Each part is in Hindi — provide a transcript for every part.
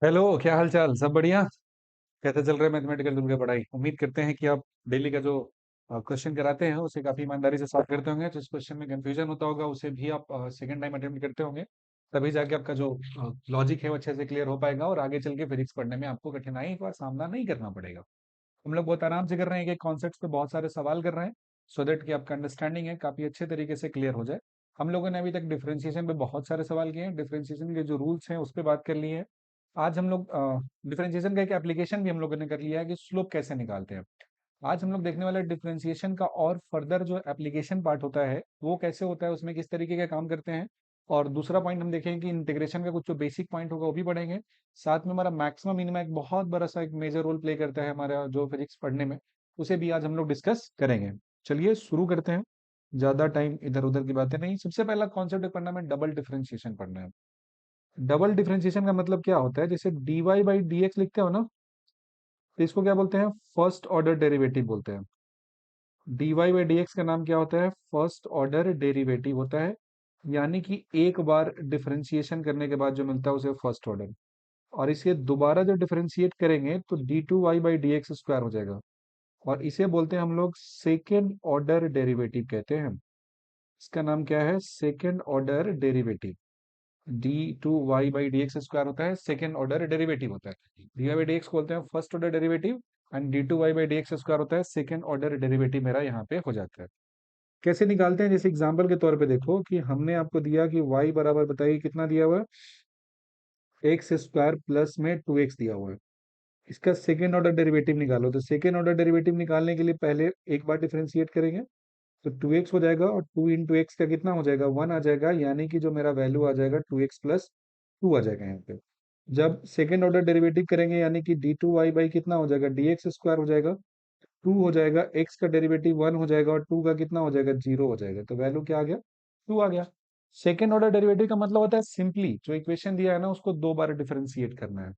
हेलो, क्या हाल चाल? सब बढ़िया। कैसे चल रहा है मैथमेटिकल टूल की पढ़ाई? उम्मीद करते हैं कि आप डेली का जो क्वेश्चन कराते हैं उसे काफी ईमानदारी से सॉल्व करते होंगे। जिस क्वेश्चन में कंफ्यूजन होता होगा उसे भी आप सेकंड टाइम अटेम्प्ट करते होंगे। तभी जाके आपका जो लॉजिक है वो अच्छे से क्लियर हो पाएगा और आगे चल के फिजिक्स पढ़ने में आपको कठिनाई का सामना नहीं करना पड़ेगा। हम लोग बहुत आराम से कर रहे हैं कि कॉन्सेप्ट्स पे बहुत सारे सवाल कर रहे हैं, सो दैट कि आपका अंडरस्टैंडिंग है काफी अच्छे तरीके से क्लियर हो जाए। हम लोगों ने अभी तक डिफरेंशिएशन पे बहुत सारे सवाल किए हैं, डिफरेंशिएशन के जो रूल्स हैं उस पर बात कर ली है। आज हम लोग डिफरेंशिएशन का एक एप्लीकेशन भी हम लोगों ने कर लिया है कि स्लोप कैसे निकालते हैं। आज हम लोग देखने वाले डिफरेंशिएशन का और फर्दर जो एप्लीकेशन पार्ट होता है वो कैसे होता है, उसमें किस तरीके के काम करते हैं। और दूसरा पॉइंट हम देखेंगे कि इंटीग्रेशन का कुछ जो बेसिक पॉइंट होगा वो भी पढ़ेंगे। साथ में हमारा मैक्सिमम मिनिमम एक बहुत बड़ा सा एक मेजर रोल प्ले करता है हमारा जो फिजिक्स पढ़ने में, उसे भी आज हम लोग डिस्कस करेंगे। चलिए शुरू करते हैं। ज्यादा टाइम इधर उधर की बातें नहीं, सबसे पहला कॉन्सेप्ट पढ़ना है, डबल डिफरेंशिएशन पढ़ना है। डबल डिफरेंशिएशन का मतलब क्या होता है? जैसे D Y by D X लिखते हो ना, तो इसको क्या बोलते हैं? फर्स्ट ऑर्डर डेरिवेटिव बोलते हैं। D Y by D x का नाम क्या होता है? फर्स्ट ऑर्डर डेरिवेटिव होता है। यानी कि एक बार डिफरेंशिएशन करने के बाद जो मिलता है उसे फर्स्ट ऑर्डर। और इसे दोबारा जब डिफरेंशिएट करेंगे तो D two Y by D X square हो जाएगा। और इसे बोलते हैं हम लोग सेकेंड ऑर्डर डेरिवेटिव कहते हैं। इसका नाम क्या है? Second order derivative. D two Y by D X square होता है, सेकेंड ऑर्डर डेरिवेटिव होता है। D Y by D X को बोलते हैं first order derivative, and D two Y by D X square होता है सेकेंड ऑर्डर डेरिवेटिव, मेरा यहाँ पे हो जाता है। कैसे निकालते हैं? जैसे एग्जांपल के तौर पे देखो कि हमने आपको दिया कि y बराबर, बताइए कितना दिया हुआ है? एक्स स्क्वायर प्लस में 2x दिया हुआ है। इसका सेकेंड ऑर्डर डेरिवेटिव निकालो। तो सेकेंड ऑर्डर डेरिवेटिव निकालने के लिए पहले एक बार डिफरेंशिएट करेंगे, तो 2x हो जाएगा, और 2 इंटू एक्स का कितना हो जाएगा? 1 आ जाएगा। यानी कि जो मेरा वैल्यू आ जाएगा 2x प्लस 2 आ जाएगा यहाँ पे। जब सेकेंड ऑर्डर डेरिवेटिव करेंगे यानी कि डी टू वाई बाई कितना हो जाएगा? डी एक्स स्क्वायर हो जाएगा। 2 हो जाएगा, एक्स का डेरिवेटिव 1 हो जाएगा, और 2 का कितना हो जाएगा? 0 हो जाएगा। तो वैल्यू क्या आ गया? 2 आ गया। सेकेंड ऑर्डर डेरिवेटिव का मतलब होता है सिंपली जो इक्वेशन दिया है ना उसको दो बार डिफरेंशिएट करना है।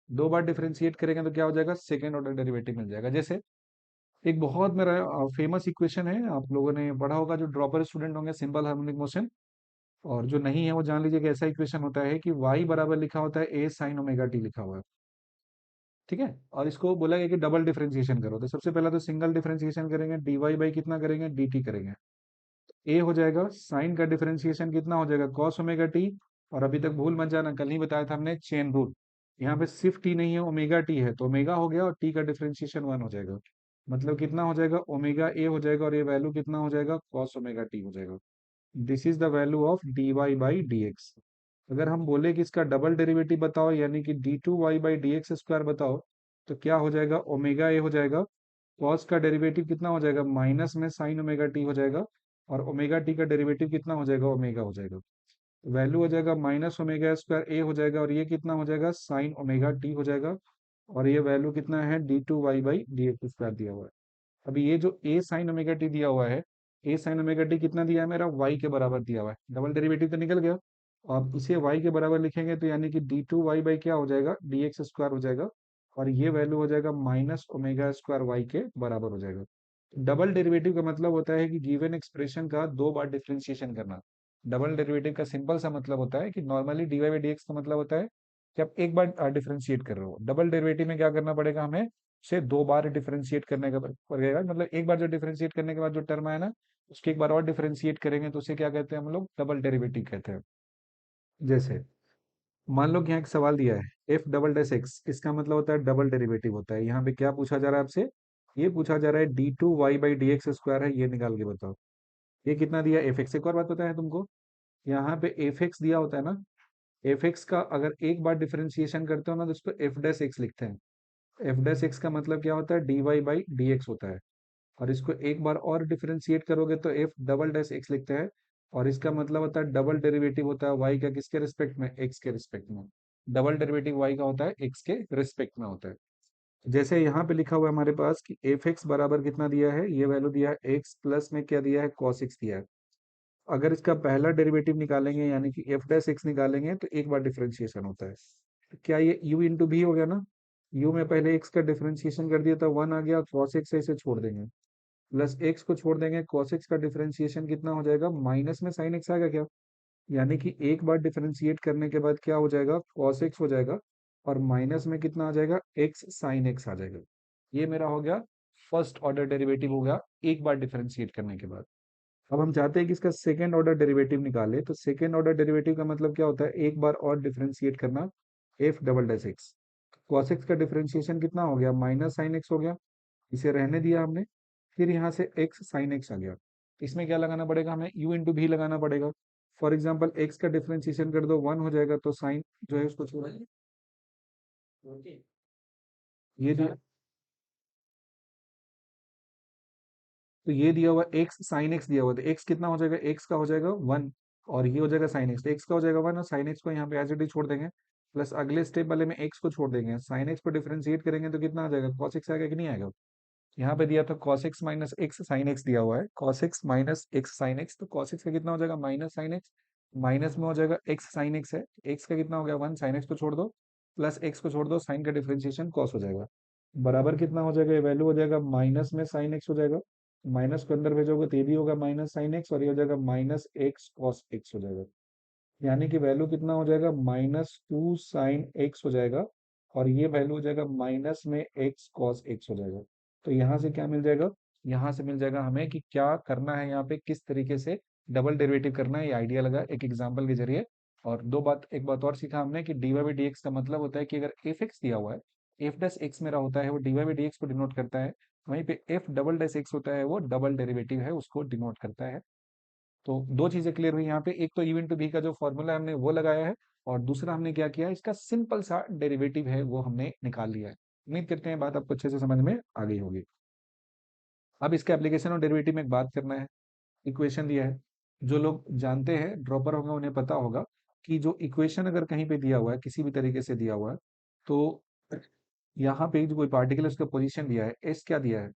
दो बार डिफरेंशिएट करेंगे तो क्या हो जाएगा? सेकेंड ऑर्डर डेरिवेटिव मिल जाएगा। जैसे एक बहुत मेरा फेमस इक्वेशन है, आप लोगों ने पढ़ा होगा, जो ड्रॉपर स्टूडेंट होंगे, सिंपल हार्मोनिक मोशन। और जो नहीं है वो जान लीजिए कि ऐसा इक्वेशन होता है कि y बराबर लिखा होता है ए साइन ओमेगा टी लिखा हुआ है। ठीक है, और इसको बोला गया कि डबल डिफरेंशिएशन करो। तो सबसे पहला तो सिंगल डिफरेंशिएशन करेंगे, डी वाई बाई कितना करेंगे? डी टी करेंगे। ए हो जाएगा, साइन का डिफरेंशिएशन कितना हो जाएगा? Cos omega T. और अभी तक भूल मत जाना, कल ही बताया था हमने चेन रूल। यहाँ पे सिर्फ टी नहीं है, ओमेगा टी है, तो ओमेगा हो गया और टी का डिफरेंशिएशन 1 हो जाएगा। मतलब कितना हो जाएगा? ओमेगा ए हो जाएगा, और ये वैल्यू कितना हो जाएगा? कॉस ओमेगा टी हो जाएगा। This is the value of D Y by D X. अगर हम बोले कि इसका डबल डेरिवेटिव बताओ, यानी कि D two Y by D X square बताओ, तो क्या हो जाएगा? ओमेगा ए हो जाएगा, कॉस का डेरिवेटिव कितना हो जाएगा? माइनस में साइन ओमेगा टी हो जाएगा, और ओमेगा टी का डेरिवेटिव कितना हो जाएगा? ओमेगा हो जाएगा। वैल्यू हो जाएगा माइनस ओमेगा स्क्वायर ए हो जाएगा, और ये कितना हो जाएगा? साइन ओमेगा टी हो जाएगा। और ये वैल्यू कितना है? D two Y by D X square दिया हुआ है। अभी ये जो ए साइन ओमेगा टी दिया हुआ है, ए साइन ओमेगा टी कितना दिया है? मेरा वाई के बराबर दिया हुआ है। डबल डेरिवेटिव तो निकल गया। अब इसे वाई के बराबर लिखेंगे तो यानी कि डी टू वाई बाई क्या हो जाएगा? डी एक्स स्क्वायर हो जाएगा। और ये वैल्यू हो जाएगा माइनस ओमेगा स्क्वायर वाई के बराबर हो जाएगा। डबल डेरिवेटिव का मतलब होता है कि गिवन एक्सप्रेशन का दो बार डिफरेंशिएशन करना। डबल डेरिवेटिव का सिंपल सा मतलब होता है कि normally D Y by D x का मतलब होता है कि आप एक बार डिफरेंशिएट कर रहे हो। डबल डेरिवेटिव में क्या करना पड़ेगा हमें? से दो बार डिफरेंशिएट करने का पड़ेगा। मतलब एक बार जो डिफरेंशिएट करने के बाद जो टर्म आया ना, उसके एक बार और डिफरेंशिएट करेंगे तो उसे क्या कहते हैं हम लोग? डबल डेरिवेटिव कहते हैं। जैसे मान लो कि यहाँ एक सवाल दिया है, एफ डबल डैश एक्स, इसका मतलब होता है डबल डेरिवेटिव होता है। यहाँ पे क्या पूछा जा रहा है आपसे? ये पूछा जा रहा है D two Y by D X square है, ये निकाल के बताओ। ये कितना दिया? F X. एक और बात पता है तुमको, यहाँ पे एफ एक्स दिया होता है ना, एफ एक्स का अगर एक बार डिफरेंशिएशन करते हो ना तो उसको एफ डैश एक्स लिखते हैं। एफ डैश एक्स का मतलब क्या होता है? D Y by D X होता है। और इसको एक बार और डिफरेंशिएट करोगे तो एफ डबल डैश एक्स लिखते हैं। और इसका मतलब होता है डबल डेरिवेटिव होता है वाई का, किसके रिस्पेक्ट में? एक्स के रिस्पेक्ट में। डबल डेरिवेटिव वाई का होता है एक्स के रिस्पेक्ट में होता है। जैसे यहाँ पे लिखा हुआ है हमारे पास कि एफ एक्स बराबर कितना दिया है? ये वैल्यू दिया है एक्स प्लस में क्या दिया है? कॉस एक्स दिया है। अगर इसका पहला डेरिवेटिव निकालेंगे यानी कि एफ डैश एक्स निकालेंगे तो एक बार डिफरेंशिएशन होता है। तो क्या ये u इंटू भी हो गया ना? u में पहले एक्स का डिफरेंशिएशन कर दिया था, 1 आ गया, कॉस एक्स इसे छोड़ देंगे, प्लस एक्स को छोड़ देंगे, cos x का डिफरेंशिएशन कितना हो जाएगा? माइनस में sin x आएगा क्या? यानी कि एक बार डिफरेंशिएट करने के बाद क्या हो जाएगा? cos x हो जाएगा। और माइनस में कितना आ जाएगा, एक्स साइन एक्स आ जाएगा। ये मेरा हो गया फर्स्ट ऑर्डर डेरिवेटिव हो गया एक बार डिफरेंशिएट करने के बाद। अब हम चाहते हैं कि इसका सेकेंड ऑर्डर डेरिवेटिव निकाले, तो सेकेंड ऑर्डर डेरिवेटिव का मतलब क्या होता है, एक बार और डिफरेंशिएट करना, F double dash x. Cos x का डिफरेंशिएशन कितना हो गया, माइनस साइन एक्स हो गया, इसे रहने दिया हमने। फिर यहाँ से एक्स साइन एक्स आ गया, इसमें क्या लगाना पड़ेगा, हमें यू इंटू भी लगाना पड़ेगा। फॉर एग्जाम्पल एक्स का डिफरेंशिएशन कर दो, वन हो जाएगा, तो साइन जो है उसको छोड़ा, ये जो, तो ये दिया हुआ एक्स साइन एक्स दिया हुआ, तो एक्स कितना हो जाएगा, एक्स का हो जाएगा वन, और ये हो जाएगा साइन एक्स, तो एक्स का हो जाएगा वन और साइन एक्स को यहाँ पे एज इट इज छोड़ देंगे। प्लस अगले स्टेप वाले में एक्स को छोड़ देंगे, साइन एक्स को डिफरेंशिएट करेंगे तो कितना आ जाएगा, कॉस एक्स आएगा कि नहीं आएगा। यहाँ पे दिया था cos x minus x sine x दिया हुआ है, cos x minus x sine x, तो कॉस एक्स का कितना हो जाएगा, माइनस साइन एक्स, माइनस में हो जाएगा एक्स साइन एक्स है, एक्स का कितना हो गया वन, साइन एक्स को छोड़ दो, प्लस एक्स को छोड़ दो, साइन का डिफरेंशिएशन कॉस हो जाएगा, बराबर कितना हो जाएगा, ये वैल्यू हो जाएगा माइनस में साइन एक्स हो जाएगा, माइनस को अंदर भेजोगे तो ये भी होगा माइनस साइन एक्स, और ये हो जाएगा माइनस एक्स कॉस एक्स हो जाएगा। यानी कि वैल्यू कितना हो जाएगा, माइनस टू साइन एक्स हो जाएगा, और ये वैल्यू हो जाएगा माइनस में एक्स कॉस एक्स हो जाएगा। तो यहाँ से क्या मिल जाएगा, यहाँ से मिल जाएगा हमें कि क्या करना है, यहाँ पे किस तरीके से डबल डेरिवेटिव करना है, ये आइडिया लगा एक एग्जाम्पल के जरिए। और एक बात और सीखा हमने कि D Y by D x का मतलब होता है कि अगर एफ एक्स दिया हुआ है, एफ डैश एक्स मेरा होता है वो D Y by D X को डिनोट करता है, वहीं पे एफ डबल डैश एक्स होता है वो डबल डेरिवेटिव है उसको डिनोट करता है। तो दो चीजें क्लियर हुई यहाँ पे, एक तो यू इंटू भी का जो फॉर्मूला हमने वो लगाया है, और दूसरा हमने क्या किया, इसका सिंपल सा डेरिवेटिव है वो हमने निकाल लिया है। उम्मीद करते हैं बात आपको अच्छे से समझ में आ गई होगी। अब इसके एप्लीकेशन और डेरिवेटिव में एक बात करना है। इक्वेशन दिया है, जो लोग जानते हैं ड्रॉपर होंगे उन्हें पता होगा कि जो इक्वेशन अगर कहीं पे दिया हुआ है, किसी भी तरीके से दिया हुआ है, तो यहाँ पे जो कोई पार्टिकल है उसका पोजीशन दिया है, एस क्या दिया है,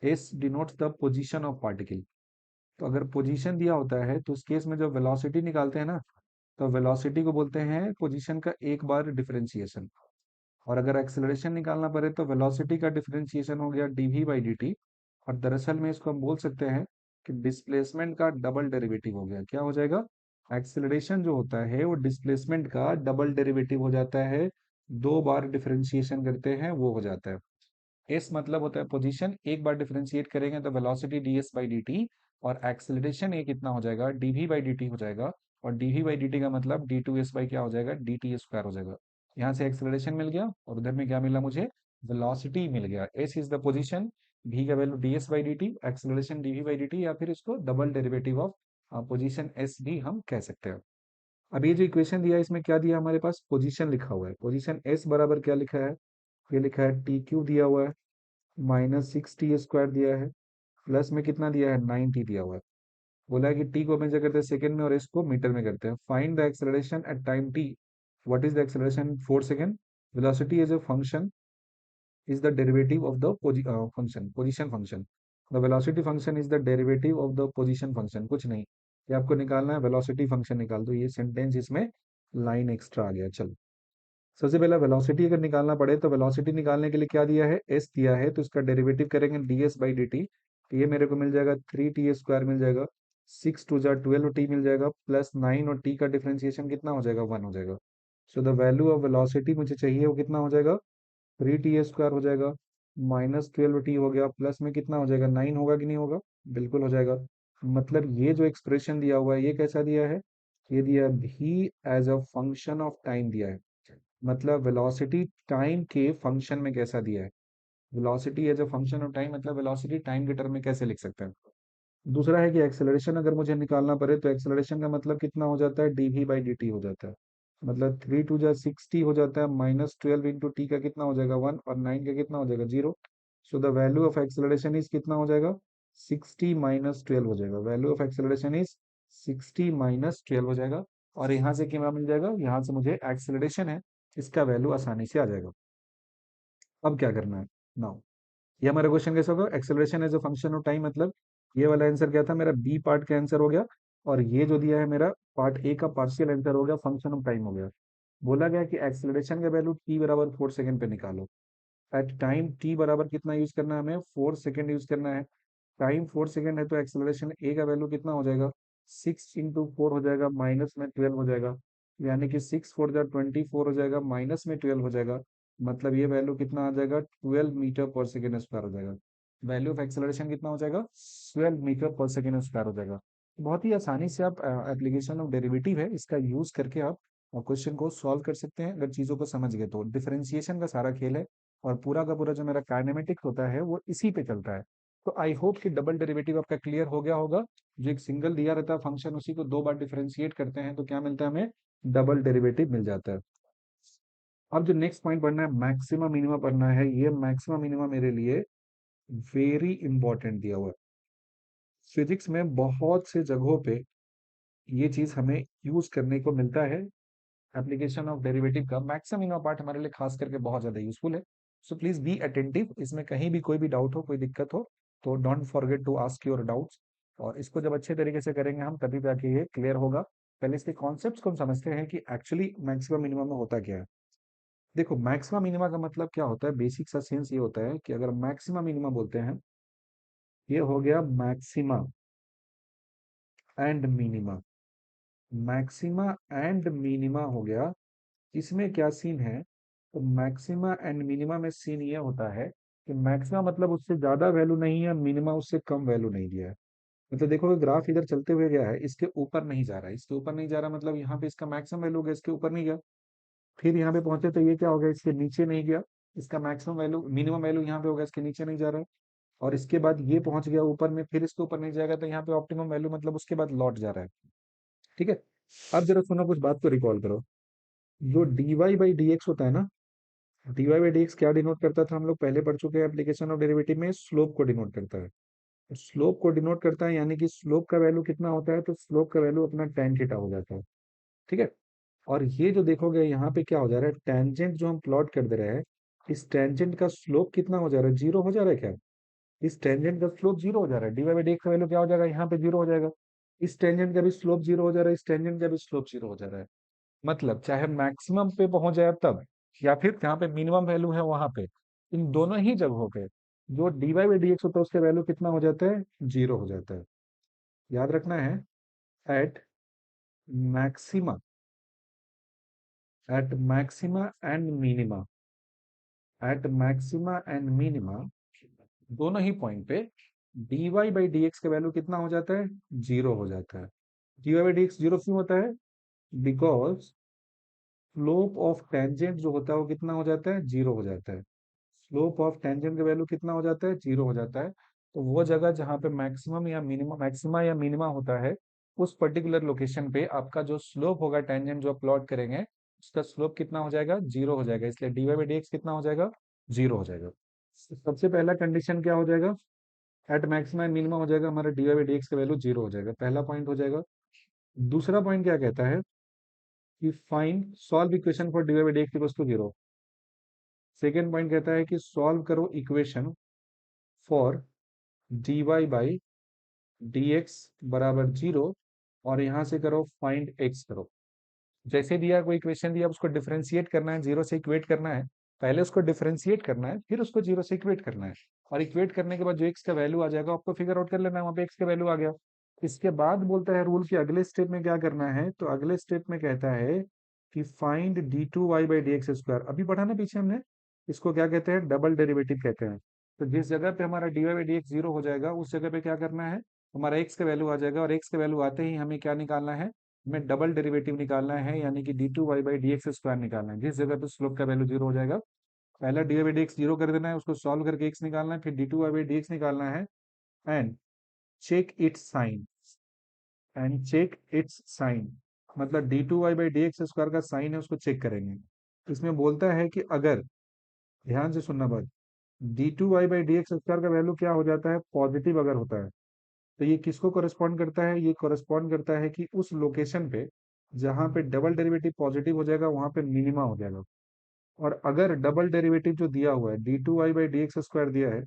S denotes the position of particle. तो अगर पोजीशन दिया होता है तो उस केस में जब वेलोसिटी निकालते हैं ना, तो वेलोसिटी को बोलते हैं पोजीशन का एक बार डिफरेंशिएशन। और अगर एक्सेलरेशन निकालना पड़े तो वेलोसिटी का डिफरेंशिएशन हो गया डीवी बाई डी टी। और दरअसल में इसको हम बोल सकते हैं कि डिस्प्लेसमेंट का डबल डेरिवेटिव हो गया, क्या हो जाएगा, एक्सेलरेशन जो होता है वो डिस्प्लेसमेंट का डबल डेरिवेटिव हो जाता है, दो बार डिफरेंशिएशन करते हैं वो हो जाता है। एस मतलब होता है पोजीशन, एक बार डिफरेंशिएट करेंगे तो velocity D S by D T, और एक्सेलरेशन ये कितना हो जाएगा, D V by D T हो जाएगा। और D V by D T का मतलब डी टू एस बाई क्या हो जाएगा, डी टी स्क्वायर हो जाएगा। यहाँ से एक्सेलरेशन मिल गया और उधर में क्या मिला मुझे, वेलोसिटी मिल गया। एस इज द पोजीशन, भी का value D S by D T, acceleration D V by D T, या फिर इसको double derivative of position S भी हम कह सकते हैं। अब ये जो इक्वेशन दिया है इसमें क्या दिया हमारे पास, पोजीशन लिखा हुआ है, पोजीशन एस बराबर क्या लिखा है, ये लिखा है टी क्यू दिया हुआ है, माइनस सिक्स टी स्क्वायर दिया है, प्लस में कितना दिया है, 9t दिया हुआ है। बोला है कि t को मेजर करते हैं सेकंड में और s को मीटर में करते हैं। Find the acceleration at time t, what is the acceleration 4 second, velocity is a function, is the derivative of the position function, the velocity function is the derivative of the position function। कुछ नहीं, ये आपको निकालना है, वेलोसिटी फंक्शन निकाल दो, ये सेंटेंस इसमें लाइन एक्स्ट्रा आ गया। चलो, सबसे पहला वेलोसिटी अगर निकालना पड़े तो वेलोसिटी निकालने के लिए क्या दिया है, एस दिया है, तो इसका डेरिवेटिव करेंगे D S by D T, तो ये मेरे को मिल जाएगा थ्री टी स्क्वायर मिल जाएगा, सिक्स टू जा 12t मिल जाएगा, प्लस 9 और t का डिफरेंशिएशन कितना हो जाएगा, 1 हो जाएगा। So the value of velocity मुझे चाहिए वो कितना हो जाएगा, थ्री टी स्क्वायर हो जाएगा, माइनस 12t हो गया, प्लस में कितना हो जाएगा, 9 होगा कि नहीं होगा, बिल्कुल हो जाएगा। मतलब ये जो एक्सप्रेशन दिया हुआ है ये कैसा दिया है, ये दिया भी as a function of time दिया है। मतलब वेलोसिटी टाइम के फंक्शन में कैसा दिया है, velocity as a function of time, मतलब वेलोसिटी टाइम के टर्म में कैसे लिख सकते हैं। दूसरा है कि एक्सेलरेशन अगर मुझे निकालना पड़े तो एक्सेलरेशन का मतलब कितना हो जाता है, D V by D T हो जाता है। मतलब थ्री टू जा 6t हो जाता है, माइनस 12 इंटू टी का कितना हो जाएगा 1, और 9 का कितना हो जाएगा 0। सो the value of acceleration is कितना हो जाएगा, 60 - 12 हो जाएगा। वैल्यू ऑफ एक्सेलरेशन इज 60 - 12 हो जाएगा। और यहाँ से क्या मिल जाएगा, यहाँ से मुझे एक्सेलरेशन है इसका वैल्यू आसानी से आ जाएगा। अब क्या करना है, नाउ ये हमारा क्वेश्चन कैसा होगा, acceleration as a function of time, मतलब ये वाला आंसर क्या था मेरा, बी पार्ट का आंसर हो गया। और ये जो दिया है मेरा पार्ट ए का पार्शियल आंसर हो गया, फंक्शन ऑफ टाइम हो गया। बोला गया कि एक्सेलरेशन का वैल्यू टी बराबर 4 सेकंड पे निकालो। एट टाइम टी बराबर कितना यूज करना है हमें, 4 सेकंड यूज करना है। टाइम 4 सेकंड है तो एक्सेलरेशन ए का वैल्यू कितना हो जाएगा, 6 इंटू 4 हो जाएगा, माइनस में 12 हो जाएगा। यानी कि 6 4 जा 24 हो जाएगा, माइनस में 12 हो जाएगा, मतलब ये वैल्यू कितना आ जाएगा, 12 मीटर पर सेकेंड स्क्वायर हो जाएगा। वैल्यू ऑफ एक्सेलरेशन कितना हो जाएगा, 12 मीटर पर सेकेंड स्क्वायर हो जाएगा। बहुत ही आसानी से आप एप्लीकेशन ऑफ डेरिवेटिव है इसका यूज करके आप क्वेश्चन को सॉल्व कर सकते हैं, अगर चीजों को समझ गए तो। डिफरेंशिएशन का सारा खेल है, और पूरा का पूरा जो मेरा काइनेमेटिक्स होता है वो इसी पे चलता है। तो आई होप कि डबल डेरिवेटिव आपका क्लियर हो गया होगा। जो एक सिंगल दिया रहता है फंक्शन, उसी को दो बार डिफरेंशिएट करते हैं तो क्या मिलता है हमें, डबल डेरिवेटिव मिल जाता है। अब जो नेक्स्ट पॉइंट पढ़ना है, मैक्सिमम मिनिमम पढ़ना है। ये मैक्सिमम मिनिमम मेरे लिए वेरी इंपॉर्टेंट दिया हुआ है। फिजिक्स में बहुत से जगहों पे ये चीज हमें यूज करने को मिलता है। एप्लीकेशन ऑफ डेरिवेटिव का मैक्सिमम मिनिमम पार्ट हमारे लिए खास करके बहुत ज्यादा यूजफुल है। सो प्लीज बी अटेंटिव, इसमें कहीं भी कोई भी डाउट हो, कोई दिक्कत हो, तो don't forget to ask your doubts. और इसको जब अच्छे तरीके से करेंगे हम, तभी जाके ये क्लियर होगा। पहले इसके कॉन्सेप्ट्स को हम समझते हैं कि एक्चुअली मैक्सिमम मिनिमम में होता क्या है। देखो, मैक्सिमम मिनिमा का मतलब क्या होता है, बेसिक सा सेंस ये होता है कि अगर मैक्सिमम मिनिमा बोलते हैं, ये हो गया maxima and minima. Maxima and minima हो गया, इसमें क्या सीन है, तो मैक्सिमा एंड मिनिमा में सीन ये होता है कि मैक्सिमा मतलब उससे ज्यादा वैल्यू नहीं है, मिनिमा उससे कम वैल्यू नहीं दिया है। मतलब देखो, ग्राफ इधर चलते हुए गया है, इसके ऊपर नहीं जा रहा है, इसके ऊपर नहीं जा रहा, मतलब यहाँ पे इसका मैक्सिमम वैल्यू हो गया, इसके ऊपर नहीं गया। फिर यहाँ पे पहुंचे तो ये क्या हो गया, इसके नीचे नहीं गया, इसका मैक्सिमम वैल्यू मिनिमम वैल्यू यहाँ पे होगा, इसके नीचे नहीं जा रहा है। और इसके बाद ये पहुंच गया ऊपर में, फिर इसके ऊपर नहीं जाएगा, तो यहाँ पे ऑप्टिमम वैल्यू मतलब उसके बाद लौट जा रहा है। ठीक है। अब जरा सुनो, कुछ बात को रिकॉल करो। जो dy/dx होता है ना, dy/dx क्या डिनोट करता था, हम लोग पहले पढ़ चुके हैं एप्लीकेशन ऑफ डेरिवेटिव में, स्लोप को डिनोट करता है। स्लोप को डिनोट करता है, यानी कि स्लोप का वैल्यू कितना होता है, तो स्लोप का वैल्यू अपना tan थीटा हो जाता है। ठीक है। और ये जो देखोगे यहाँ पे क्या हो जा रहा है, टेंजेंट जो हम प्लॉट कर दे रहे हैं, इस टेंजेंट का स्लोप कितना हो जा रहा है, जीरो हो जा रहा है क्या। इस टेंजेंट का स्लोप जीरो हो जा रहा है, dy/dx का वैल्यू क्या हो जाएगा, यहाँ पे जीरो हो जाएगा। इस टेंजेंट का भी स्लोप जीरो हो जा रहा है, इस टेंजेंट का भी स्लोप जीरो हो जा रहा है। मतलब चाहे मैक्सिमम पे पहुंच जाए तब, या फिर जहाँ पे मिनिमम वैल्यू है वहां पे, इन दोनों ही जगहों पे जो dy/dx होता है उसका वैल्यू कितना हो जाता है, जीरो हो जाता है। याद रखना है, at maxima, at maxima and minima, at maxima and minima, दोनों ही पॉइंट पे dy/dx का वैल्यू कितना हो जाता है, जीरो हो जाता है। dy/dx जीरो क्यों होता है, बिकॉज स्लोप ऑफ टेंजेंट जो होता है वो कितना हो जाता है, जीरो हो जाता है। स्लोप ऑफ टेंजेंट का वैल्यू कितना हो जाता है, जीरो हो जाता है। तो वो जगह जहाँ पे मैक्सिमम या मिनिमम, मैक्सिमा या मिनिमा होता है, उस पर्टिकुलर लोकेशन पे आपका जो स्लोप होगा, टेंजेंट जो आप प्लॉट करेंगे, उसका स्लोप कितना हो जाएगा, जीरो हो जाएगा। इसलिए dy/dx कितना हो जाएगा, जीरो हो जाएगा। सबसे पहला कंडीशन क्या हो जाएगा, एट मैक्सिमा एंड मिनिमा हो जाएगा, हमारा dy/dx का वैल्यू जीरो हो जाएगा, पहला पॉइंट हो जाएगा। दूसरा पॉइंट क्या कहता है कि find solve equation for dy/dx equals to zero. Second point कहता है कि सॉल्व करो इक्वेशन फॉर dy/dx बराबर जीरो, और यहां से करो फाइंड x करो। जैसे दिया कोई इक्वेशन दिया, उसको डिफरेंशिएट करना है, जीरो से इक्वेट करना है। पहले उसको डिफरेंशिएट करना है, फिर उसको जीरो से इक्वेट करना है। और इक्वेट करने के बाद जो एक्स का वैल्यू आ जाएगा, आपको फिगर आउट कर लेना है, वहां पे एक्स का वैल्यू आ गया। इसके बाद बोलता है रूल कि अगले स्टेप में क्या करना है, तो अगले स्टेप में कहता है कि फाइंड d2y/dx²। अभी पढ़ा ना पीछे हमने, इसको क्या कहते हैं, डबल डेरिवेटिव कहते हैं। तो जिस जगह पे हमारा dy/dx जीरो हो जाएगा, उस जगह पे क्या करना है, हमारा एक्स का वैल्यू आ जाएगा, और एक्स का वैल्यू आते ही हमें क्या निकालना है, हमें डबल डेरिवेटिव निकालना है, यानी कि d2y/dx² निकालना है। जिस जगह पे स्लोप का वैल्यू जीरो हो जाएगा, पहला dy/dx जीरो कर देना है, उसको सॉल्व करके x निकालना है, फिर d2y/dx निकालना है, and check its sign, and check its sign. मतलब d2y/dx² का साइन है, उसको चेक करेंगे। इसमें बोलता है कि अगर, ध्यान से सुनना बात, d2y/dx² का वैल्यू क्या हो जाता है, पॉजिटिव अगर होता है, तो ये किसको कॉरेस्पॉन्ड करता है, ये कॉरेस्पॉन्ड करता है कि उस लोकेशन पे जहां पे डबल डेरिवेटिव पॉजिटिव हो जाएगा, वहां पे मिनिमा हो जाएगा। और अगर डबल डेरिवेटिव जो दिया हुआ है, d2y/dx² दिया है,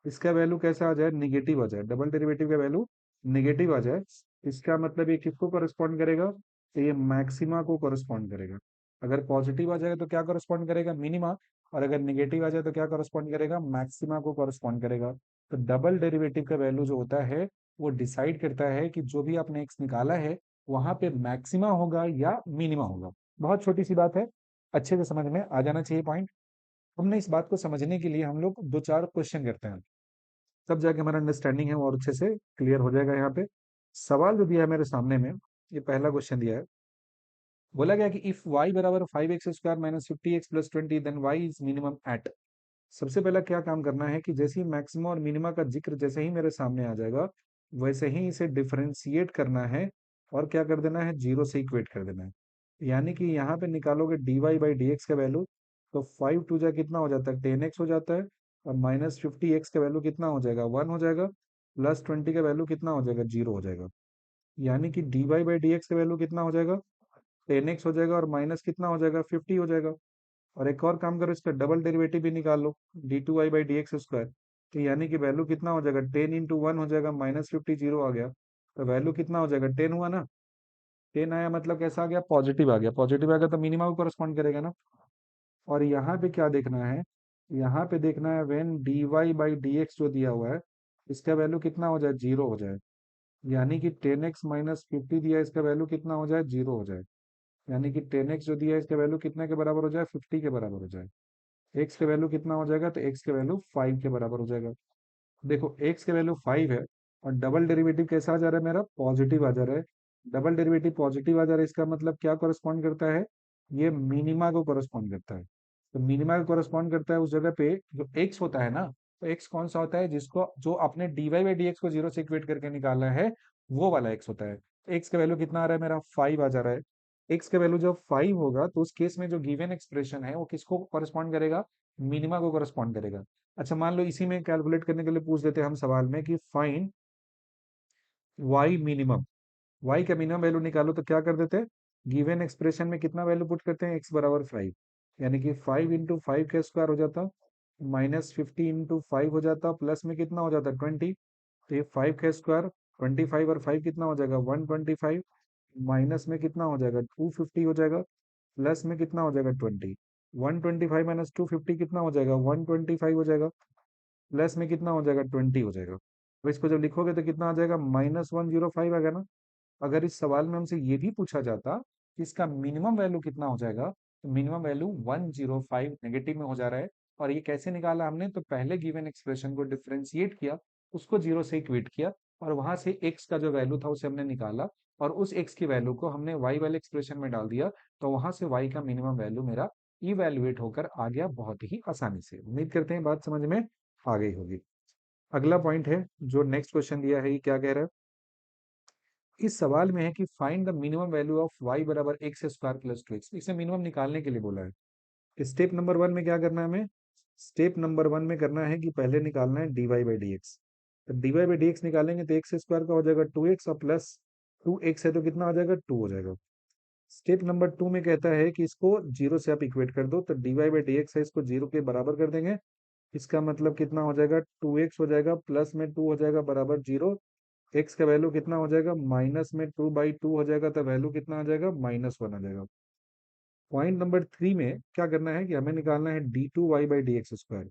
इसका वैल्यू कैसा आ जाए, निगेटिव आ जाए, डबल डेरिवेटिव का वैल्यू निगेटिव आ जाए, इसका मतलब ये किसको कॉरेस्पॉन्ड करेगा, तो ये मैक्सिमा को कॉरेस्पॉन्ड करेगा। अगर पॉजिटिव आ जाएगा तो क्या कॉरेस्पॉन्ड करेगा, मिनिमा। और अगर निगेटिव आ जाए तो क्या कॉरेस्पॉन्ड करेगा, मैक्सिमा को कॉरेस्पॉन्ड करेगा। तो डबल डेरिवेटिव का वैल्यू जो होता है, वो डिसाइड करता है कि जो भी आपने एक्स निकाला है, वहां पे मैक्सिमा होगा या मिनिमा होगा। बहुत छोटी सी बात है, अच्छे से समझ में आ जाना चाहिए पॉइंट। हमने इस बात को समझने के लिए हम लोग दो चार क्वेश्चन करते हैं, तब जाके हमारा अंडरस्टैंडिंग है वो और अच्छे से क्लियर हो जाएगा। यहाँ पे सवाल जो दिया है मेरे सामने में, ये पहला क्वेश्चन दिया है। बोला गया कि इफ y बराबर 5x² minus 50x plus 20 then y is minimum at. सबसे पहला क्या काम करना है कि जैसे ही मैक्सिमा और मिनिमा का जिक्र जैसे ही मेरे सामने आ जाएगा, वैसे ही इसे डिफरेंशिएट करना है और क्या कर देना है, जीरो से इक्वेट कर देना है। यानी कि यहाँ पे निकालोगे dy बाई डी एक्स का वैल्यू, तो 5 टू जा कितना हो जाता है, 10x हो जाता है। और माइनस 50x का वैल्यू कितना हो जाएगा, 1 हो जाएगा। प्लस 20 का वैल्यू कितना हो जाएगा, 0 हो जाएगा। यानी कि dy बाई डी एक्स का वैल्यू कितना हो जाएगा, 10x हो जाएगा, और माइनस कितना हो जाएगा, 50 हो जाएगा। और एक और काम करो, इसका डबल डेरिवेटिव भी निकाल लो, d2y by D X square. तो यानी कि वैल्यू कितना हो जाएगा, 10 इंटू वन हो जाएगा, माइनस 50, 0 आ गया। तो वैल्यू कितना हो जाएगा, 10 हुआ ना। 10 आया मतलब कैसा आ गया, पॉजिटिव आ गया। पॉजिटिव आ गया तो मिनिमा को करस्पॉन्ड करेगा ना। और यहाँ पे क्या देखना है, यहाँ पे देखना है when d Y by D x जो दिया हुआ है, इसका वैल्यू कितना हो जाए, 0 हो जाए। यानी कि 10x माइनस 50 दिया है, इसका वैल्यू कितना हो जाए, 0 हो जाए। यानी कि 10x जो दिया है इसका वैल्यू कितने के बराबर हो जाए, 50 के बराबर हो जाए। x का वैल्यू कितना हो जाएगा, तो x का वैल्यू 5 के बराबर हो जाएगा। देखो x का वैल्यू 5 है, और डबल डेरिवेटिव कैसा आ जा रहा है मेरा, पॉजिटिव आ जा रहा है। डबल डेरिवेटिव पॉजिटिव आ जा रहा है, इसका मतलब क्या कॉरेस्पॉन्ड करता है, ये मिनिमा को कॉरेस्पॉन्ड करता है। तो मिनिमा को कॉरेस्पॉन्ड करता है उस जगह पे जो x होता है ना। तो x कौन सा होता है, जिसको जो अपने dy बाई डी एक्स को जीरो से इक्वेट करके निकालना है, वो वाला x होता है। तो x का वैल्यू कितना आ रहा है मेरा, 5 आ जा रहा है। x का वैल्यू जब 5 होगा तो उस केस में जो गिवन एक्सप्रेशन है वो किसको कॉरेस्पॉन्ड करेगा, मिनिमा को कॉरेस्पॉन्ड करेगा। अच्छा मान लो इसी में कैलकुलेट करने के लिए पूछ देते हैं हम सवाल में कि फाइंड y मिनिमम। y का मिनिमम वैल्यू निकालो, तो क्या कर देते हैं, गिवन एक्सप्रेशन में कितना वैल्यू पुट करते हैं, x बराबर 5। यानी कि 5 इंटू फाइव का स्क्वायर हो जाता, माइनस 50 इंटू 5 हो जाता, प्लस में कितना हो जाता, 20। तो ये 5 का स्क्वायर, 25 और 5 कितना हो जाएगा, 125। माइनस में कितना हो जाएगा, 250 हो जाएगा। प्लस में कितना हो जाएगा, 20। 125 माइनस 250 कितना हो जाएगा, 125 हो जाएगा। प्लस में कितना हो जाएगा, 20 हो जाएगा। अब इसको जब लिखोगे तो कितना आ जाएगा, -105 आ गया ना। अगर इस सवाल में हमसे ये भी पूछा जाता कि इसका मिनिमम वैल्यू कितना हो जाएगा, तो मिनिमम वैल्यू 105 नेगेटिव में हो जा रहा है। और ये कैसे निकाला हमने, तो पहले गिवन एक्सप्रेशन को डिफरेंशिएट किया, उसको जीरो से इक्वेट किया, और वहां से x का जो वैल्यू था उसे हमने निकाला, और उस x की वैल्यू को हमने y वाले एक्सप्रेशन में डाल दिया। तो वहां से y का मिनिमम वैल्यू मेरा इवेल्युएट होकर आ गया बहुत ही आसानी से। उम्मीद करते हैं बात समझ में आ गई होगी। अगला पॉइंट है जो नेक्स्ट क्वेश्चन दिया है, ये क्या कह रहा है, इस सवाल में है कि find the minimum value of y बराबर एक्स स्क्वायर प्लस 2x। इसे मिनिमम निकालने के लिए बोला है। स्टेप नंबर वन में क्या करना है हमें, स्टेप नंबर वन में करना है कि पहले निकालना है dy बाई डी एक्स। तो dy बाई डी एक्स निकालेंगे तो एक्स स्क्वायर का हो जाएगा 2x, और प्लस 2x है तो कितना आ जाएगा, 2 हो जाएगा। स्टेप नंबर टू में कहता है कि इसको जीरो से आप इक्वेट कर दो, तो dy बाई डी एक्स है, इसको जीरो के बराबर कर देंगे। इसका मतलब कितना हो जाएगा, 2x हो जाएगा, प्लस में 2 हो जाएगा, बराबर 0। एक्स का वैल्यू कितना हो जाएगा, माइनस में 2/2 हो जाएगा, तो वैल्यू कितना आ जाएगा, -1 आ जाएगा। पॉइंट नंबर थ्री में क्या करना है कि हमें निकालना है d2y by D X square.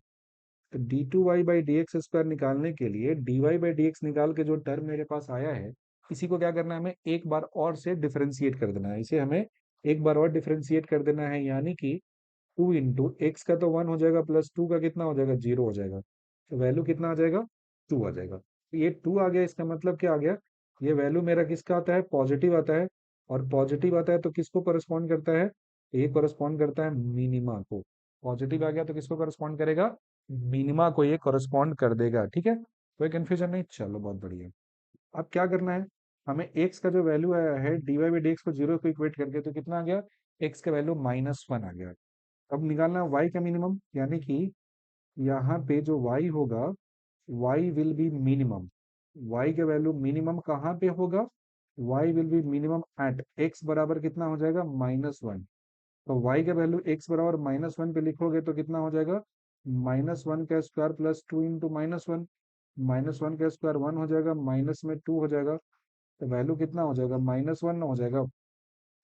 तो d2y by D X square निकालने के लिए dy बाई डी एक्स निकाल के जो टर्म मेरे पास आया है, इसी को क्या करना है, हमें एक बार और से डिफरेंशिएट कर देना है। इसे हमें एक बार और डिफरेंशिएट कर देना है, यानी कि 2 इंटू एक्स का तो 1 हो जाएगा, प्लस 2 का कितना हो जाएगा, 0 हो जाएगा। तो वैल्यू कितना आ जाएगा, 2 आ जाएगा। तो ये 2 आ गया, इसका मतलब क्या आ गया, ये वैल्यू मेरा किसका आता है, पॉजिटिव आता है। और पॉजिटिव आता है तो किसको करस्पॉन्ड करता है, ये करस्पॉन्ड करता है मिनिमा को। पॉजिटिव आ गया तो किसको करस्पॉन्ड करेगा, मिनिमा को ये करस्पॉन्ड कर देगा। ठीक है, कोई कंफ्यूजन नहीं, चलो बहुत बढ़िया। अब क्या करना है, हमें x का जो वैल्यू आया है dy बाई डी एक्स को जीरो को इक्वेट करके, तो कितना आ गया, x का वैल्यू -1 आ गया। अब निकालना है y का मिनिमम, यानी कि यहाँ पे जो y होगा, y will be minimum. y का वैल्यू मिनिमम कहाँ पे होगा, y will be minimum at x बराबर कितना हो जाएगा, -1। तो y का वैल्यू x बराबर -1 पे लिखोगे तो कितना हो जाएगा, -1 का स्क्वायर प्लस 2 इंटू -1। -1 का स्क्वायर 1 हो जाएगा, माइनस में 2 हो जाएगा। तो वैल्यू कितना हो जाएगा, -1 हो जाएगा।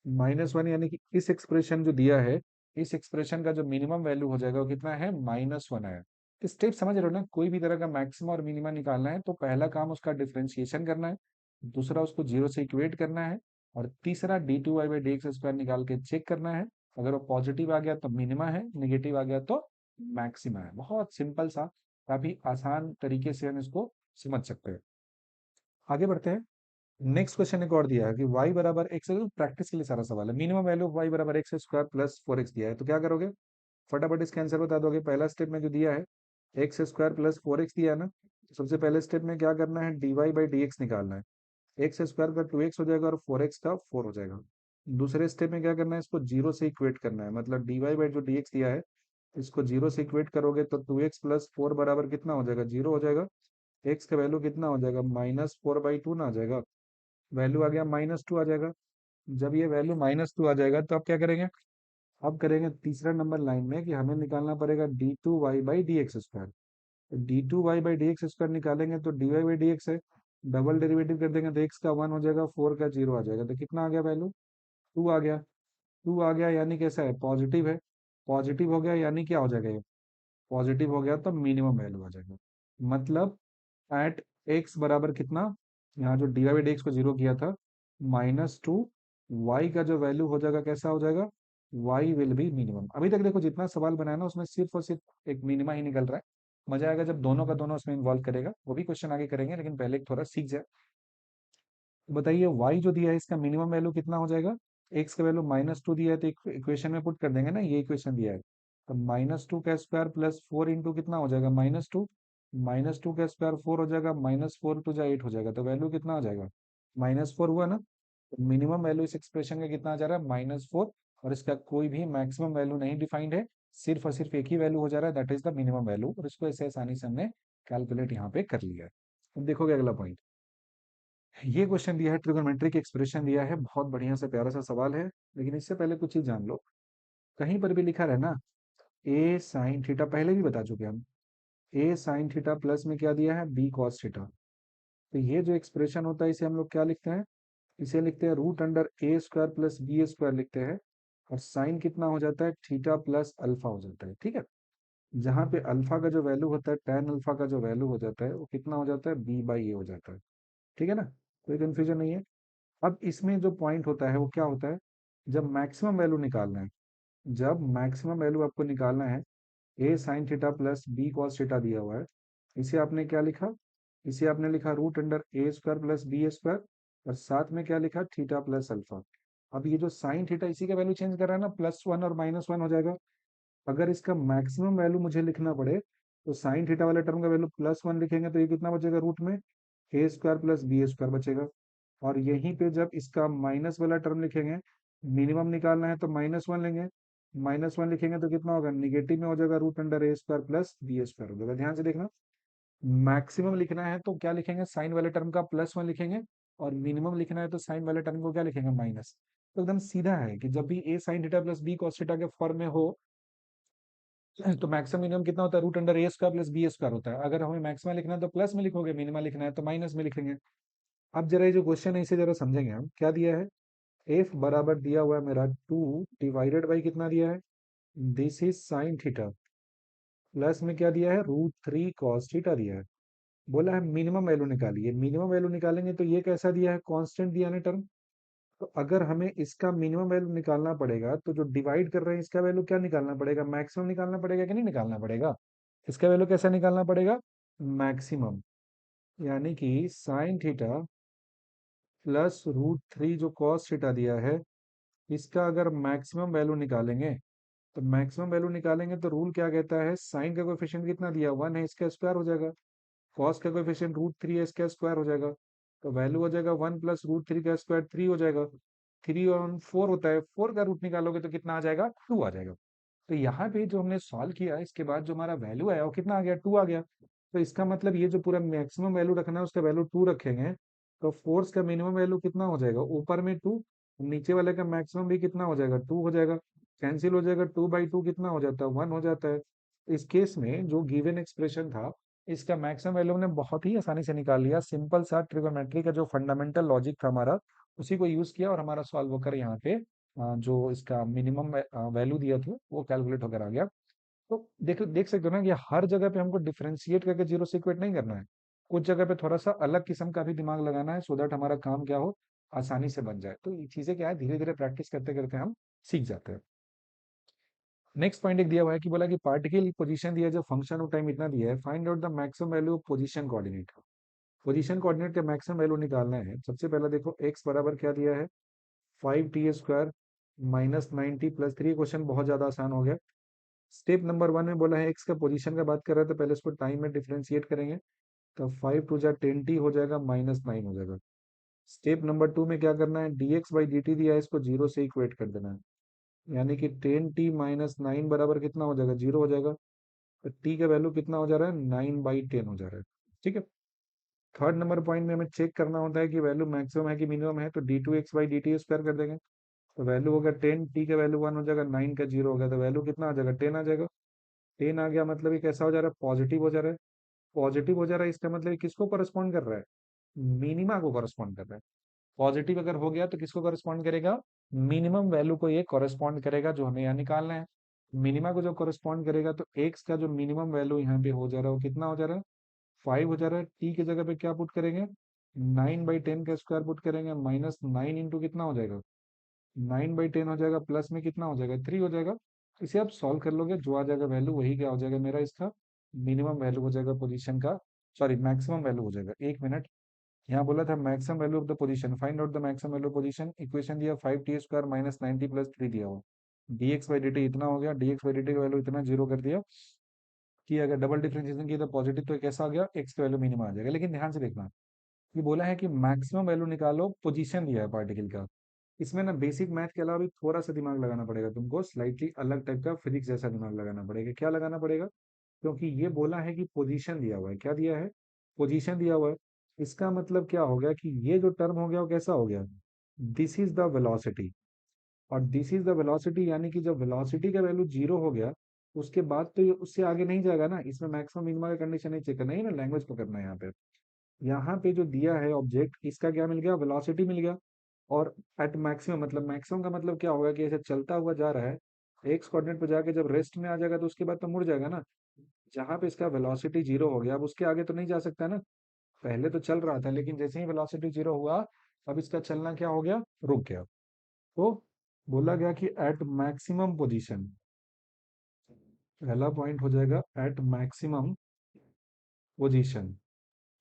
-1 यानी कि इस एक्सप्रेशन जो दिया है, इस एक्सप्रेशन का जो मिनिमम वैल्यू हो जाएगा वो कितना है, -1 आया। स्टेप समझ रहे हो ना, कोई भी तरह का मैक्सिमम और मिनिमा निकालना है तो पहला काम उसका डिफरेंशिएशन करना है, दूसरा उसको जीरो से इक्वेट करना है, और तीसरा d2y/dx² निकाल के चेक करना है। अगर वो पॉजिटिव आ गया तो मिनिमा है, नेगेटिव आ गया तो मैक्सिमा है। बहुत सिंपल सा, काफी आसान तरीके से हम इसको समझ सकते हैं। आगे बढ़ते हैं। नेक्स्ट क्वेश्चन एक और दिया है कि y बराबर x, प्रैक्टिस के लिए सारा सवाल है। मिनिमम वैल्यू ऑफ y बराबर x² प्लस 4x दिया है, तो क्या करोगे? फटाफट इसका आंसर बता दोगे। पहला स्टेप में जो दिया है x² प्लस 4x दिया है ना, तो सबसे पहले स्टेप में क्या करना है, dy/dx निकालना है। x² का 2x हो जाएगा और 4x का 4 हो जाएगा। दूसरे स्टेप में क्या करना है, इसको जीरो से इक्वेट करना है, मतलब dy/dx दिया है, इसको जीरो से इक्वेट करोगे तो 2x प्लस 4 बराबर कितना हो जाएगा, जीरो हो जाएगा। x का वैल्यू कितना हो जाएगा, -4/2 ना आ जाएगा, वैल्यू आ गया -2 आ जाएगा। जब ये वैल्यू -2 आ जाएगा तो आप क्या करेंगे, अब करेंगे तीसरा नंबर लाइन में कि हमें निकालना पड़ेगा d2y/dx²। d2y/dx² निकालेंगे तो dy/dx है, डबल डेरिवेटिव कर देंगे तो x का 1 हो जाएगा, 4 का 0 आ जाएगा, तो कितना आ गया वैल्यू, 2 आ गया। 2 आ गया यानी कैसा है, पॉजिटिव है। पॉजिटिव हो गया यानी क्या हो जाएगा, ये पॉजिटिव हो गया तो मिनिमम वैल्यू आ जाएगा। मतलब एट एक्स बराबर कितना, यहाँ जो dy/dx को जीरो किया था, -2, y का जो वैल्यू हो जाएगा कैसा हो जाएगा, y विल बी मिनिमम। अभी तक देखो जितना सवाल बनाया ना उसमें सिर्फ और सिर्फ एक मिनिमा ही निकल रहा है। मजा आएगा जब दोनों का दोनों उसमें इन्वॉल्व करेगा, वो भी क्वेश्चन आगे करेंगे, लेकिन पहले थोड़ा सीख जाए। तो बताइए y जो दिया है इसका मिनिमम वैल्यू कितना हो जाएगा, x का वैल्यू -2 दिया है तो इक्वेशन में पुट कर देंगे ना, ये इक्वेशन दिया है, तो -2 का स्क्वायर प्लस 4 इंटू कितना हो जाएगा, -2, -2 का स्क्वायर 4 हो जाएगा, -4 टू जा 8 हो जाएगा, तो वैल्यू कितना आ जाएगा, -4 हुआ ना। तो मिनिमम वैल्यू इस एक्सप्रेशन का कितना आ जा रहा है, -4, और इसका कोई भी मैक्सिमम वैल्यू नहीं डिफाइंड है, सिर्फ और सिर्फ एक ही वैल्यू हो जा रहा है, that is the minimum value, और इसको ऐसे आसानी से हमने कैलकुलेट यहाँ पे कर लिया है। अब देखोगे अगला पॉइंट, ये क्वेश्चन दिया है, ट्रिगोनोमेट्रिक एक्सप्रेशन दिया है, बहुत बढ़िया से प्यारा सा सवाल है, लेकिन इससे पहले कुछ चीज जान लो। कहीं पर भी लिखा रहे ना a साइन थीटा, पहले भी बता चुके हम, a साइन थीटा प्लस में क्या दिया है, b कॉस थीटा, तो ये जो एक्सप्रेशन होता है इसे हम लोग क्या लिखते हैं, इसे लिखते हैं √a² प्लस b² लिखते हैं, और साइन कितना हो जाता है, थीटा प्लस अल्फा हो जाता है, ठीक है। जहाँ पे अल्फा का जो वैल्यू होता है, tan अल्फा का जो वैल्यू हो जाता है वो कितना हो जाता है, b/a हो जाता है, ठीक है ना, कोई कंफ्यूजन नहीं है। अब इसमें जो पॉइंट होता है वो क्या होता है, जब मैक्सिमम वैल्यू निकालना है, जब मैक्सिमम वैल्यू आपको निकालना है, A sine theta plus B cos theta दिया हुआ है, इसे आपने क्या लिखा, इसे आपने लिखा √a² प्लस b², और साथ में क्या लिखा, थीटा प्लस अल्फा। अब ये जो साइन थीटा इसी का वैल्यू चेंज कर रहा है ना, +1 और -1 हो जाएगा। अगर इसका मैक्सिमम वैल्यू मुझे लिखना पड़े तो साइन थीटा वाले टर्म का वैल्यू +1 लिखेंगे तो ये कितना बचेगा, रूट में a² प्लस b² बचेगा। और यहीं पे जब इसका माइनस वाला टर्म लिखेंगे, मिनिमम निकालना है तो -1 लेंगे, -1 लिखेंगे तो कितना होगा, निगेटिव में हो जाएगा, √a² प्लस b² हो जाएगा। ध्यान से देखना, मैक्सिमम लिखना है तो क्या लिखेंगे, साइन वाले टर्म का +1 लिखेंगे, और मिनिमम लिखना है तो साइन वाले टर्म को क्या लिखेंगे, माइनस। तो एकदम सीधा है कि जब भी a sign theta plus b cos theta के फॉर्म में हो तो मैक्सिमम मिनिमम कितना होता है, √a² प्लस b² होता है। अगर हमें मैक्सिमम लिखना है तो प्लस में लिखोगे, मिनिमम लिखना है तो माइनस में लिखेंगे। अब जरा ये जो क्वेश्चन है इसे जरा समझेंगे हम, क्या दिया है, एफ बराबर दिया हुआ है मेरा 2 डिवाइडेड बाई कितना दिया है, this is sine theta, plus में क्या दिया है, √3 कॉस थीटा दिया है। बोला है मिनिमम वैल्यू निकालिए, मिनिमम वैल्यू निकालेंगे तो ये कैसा दिया है, कांस्टेंट दिया है टर्म। तो अगर हमें इसका मिनिमम वैल्यू निकालना पड़ेगा तो जो डिवाइड कर रहे हैं इसका वैल्यू क्या निकालना पड़ेगा, मैक्सिमम निकालना पड़ेगा कि नहीं निकालना पड़ेगा, इसका वैल्यू कैसा निकालना पड़ेगा, मैक्सिमम। यानी कि साइन थीटा प्लस √3 जो कॉस थीटा दिया है, इसका अगर मैक्सिमम वैल्यू निकालेंगे, तो मैक्सिमम वैल्यू निकालेंगे तो रूल क्या कहता है, साइन का कोएफिशिएंट कितना दिया, 1 है, इसका स्क्वायर हो जाएगा, कॉस का कोएफिशिएंट √3 है, इसका स्क्वायर हो जाएगा, तो वैल्यू हो जाएगा 1 प्लस √3 का स्क्वायर 3 हो जाएगा। 3 और 4 होता है, 4 का रूट निकालोगे तो कितना आ जाएगा, 2 आ जाएगा। तो यहाँ पे जो हमने सॉल्व किया इसके बाद जो हमारा वैल्यू आया वो कितना आ गया, 2 आ गया। तो इसका मतलब ये जो पूरा मैक्सिमम वैल्यू रखना है उसका वैल्यू 2 रखेंगे, तो फोर्स का मिनिमम वैल्यू कितना हो जाएगा, ऊपर में 2, नीचे वाले का मैक्सिमम भी कितना हो जाएगा, 2 हो जाएगा, कैंसिल हो जाएगा, 2/2 कितना हो जाता है, 1 हो जाता है। इस केस में जो गिवन एक्सप्रेशन था इसका मैक्सिमम वैल्यू हमने बहुत ही आसानी से निकाल लिया, सिंपल सा ट्रिगोनोमेट्री का जो फंडामेंटल लॉजिक था हमारा उसी को यूज किया, और हमारा सॉल्व होकर यहाँ पे जो इसका मिनिमम वैल्यू दिया था वो कैलकुलेट होकर आ गया। तो देख सकते हो ना कि हर जगह पे हमको डिफरेंशिएट करके जीरो से इक्वेट नहीं करना है, कुछ जगह पे थोड़ा सा अलग किस्म का भी दिमाग लगाना है, सो दैट हमारा काम क्या हो, आसानी से बन जाए। तो ये चीजें क्या है, धीरे धीरे प्रैक्टिस करते करते हम सीख जाते हैं। नेक्स्ट पॉइंट एक दिया हुआ है कि बोला कि पार्टिकल पोजीशन दिया है, जो फंक्शन ऑफ टाइम इतना दिया है, find out the maximum value of position coordinate. Position coordinate का मैक्सिमम वैल्यू निकालना है। सबसे पहला देखो x बराबर क्या दिया है, 5t² माइनस 90 + 3। क्वेश्चन बहुत ज्यादा आसान हो गया। स्टेप नंबर 1 में बोला है x का पोजीशन का बात कर रहा है, तो पहले इसको टाइम में डिफरेंशिएट करेंगे। तो 5 × 2 = 10t हो जाएगा, -9 हो जाएगा। स्टेप नंबर 2 में क्या करना है, dx/dt दिया है, इसको जीरो से इक्वेट कर देना है। यानी कि 10t - 9 बराबर कितना हो जाएगा, जीरो हो जाएगा। तो t का वैल्यू कितना हो जा रहा है, 9/10 हो जा रहा है। ठीक है। थर्ड नंबर पॉइंट में हमें चेक करना होता है कि वैल्यू मैक्सिमम है कि मिनिमम है, तो d2x/dt² कर देंगे। तो वैल्यू होगा 10, t का वैल्यू 1 हो जाएगा, 9 का 0 हो गया, तो वैल्यू कितना आ जाएगा, 10 आ जाएगा। 10 आ गया मतलब ये कैसा हो जा रहा है, पॉजिटिव हो जा रहा है। पॉजिटिव हो जा रहा है, इसका मतलब ये किसको करस्पॉन्ड कर रहा है, मिनिमा को करस्पॉन्ड कर रहा है। पॉजिटिव अगर हो गया तो किसको करस्पॉन्ड करेगा, मिनिमम वैल्यू को ये करस्पॉन्ड करेगा, जो हमें यहाँ निकालना है। मिनिमा को जो करस्पॉन्ड करेगा, तो एक्स का जो मिनिमम वैल्यू यहाँ पे हो जा रहा है वो कितना हो जा रहा है, 5 हो जा रहा है। टी की जगह पे क्या पुट करेंगे, 9/10 का स्क्वायर पुट करेंगे, -9 इंटू कितना हो जाएगा, 9/10 हो जाएगा, प्लस में कितना हो जाएगा, 3 हो जाएगा। इसे आप सॉल्व कर लोगे, जो आ जाएगा वैल्यू वही क्या हो जाएगा मेरा, इसका मिनिमम वैल्यू हो जाएगा पोजीशन का, सॉरी मैक्सिमम वैल्यू हो जाएगा। एक मिनट, यहाँ बोला था maximum value of the position, find out the maximum value position. Equation दिया 5t² माइनस 90 + 3 दिया हुआ, dx/dt इतना हो गया, dx/dt का वैल्यू इतना जीरो कर दिया कि अगर डबल डिफरेंशिएशन की तो पॉजिटिव, तो कैसा आ गया, x का वैल्यू मिनिमम आ जाएगा। लेकिन ध्यान से देखना, ये बोला है कि मैक्सिमम वैल्यू निकालो, पोजीशन दिया है पार्टिकल का। इसमें ना बेसिक मैथ के अलावा भी थोड़ा सा दिमाग लगाना पड़ेगा तुमको, स्लाइटली अलग टाइप का फिजिक्स जैसा दिमाग लगाना पड़ेगा। क्या लगाना पड़ेगा, क्योंकि ये बोला है कि पोजीशन दिया हुआ है। क्या दिया है, पोजीशन दिया हुआ है। इसका मतलब क्या हो गया कि ये जो टर्म हो गया वो कैसा हो गया, दिस इज द वेलोसिटी। और दिस इज द वेलोसिटी, यानी कि जब वेलोसिटी का वैल्यू जीरो हो गया, उसके बाद तो ये उससे आगे नहीं जाएगा ना। इसमें मैक्सिमम मिनिमम का कंडीशन नहीं चेक करना है ना, लैंग्वेज पकड़ना है यहाँ पे। यहाँ पे जो दिया है ऑब्जेक्ट, इसका क्या मिल गया, वेलोसिटी मिल गया। और एट मैक्सिमम, मतलब मैक्सिमम का मतलब क्या होगा कि ऐसे चलता हुआ जा रहा है, एक्स कोऑर्डिनेट पे जाके जब रेस्ट में आ जाएगा तो उसके बाद तो मुड़ जाएगा ना। जहां पे इसका वेलोसिटी जीरो हो गया, अब उसके आगे तो नहीं जा सकता ना। पहले तो चल रहा था, लेकिन जैसे ही वेलोसिटी जीरो हुआ, अब इसका चलना क्या हो गया, रुक गया। तो बोला गया कि एट मैक्सिमम पोजीशन, पहला पॉइंट हो जाएगा at maximum position.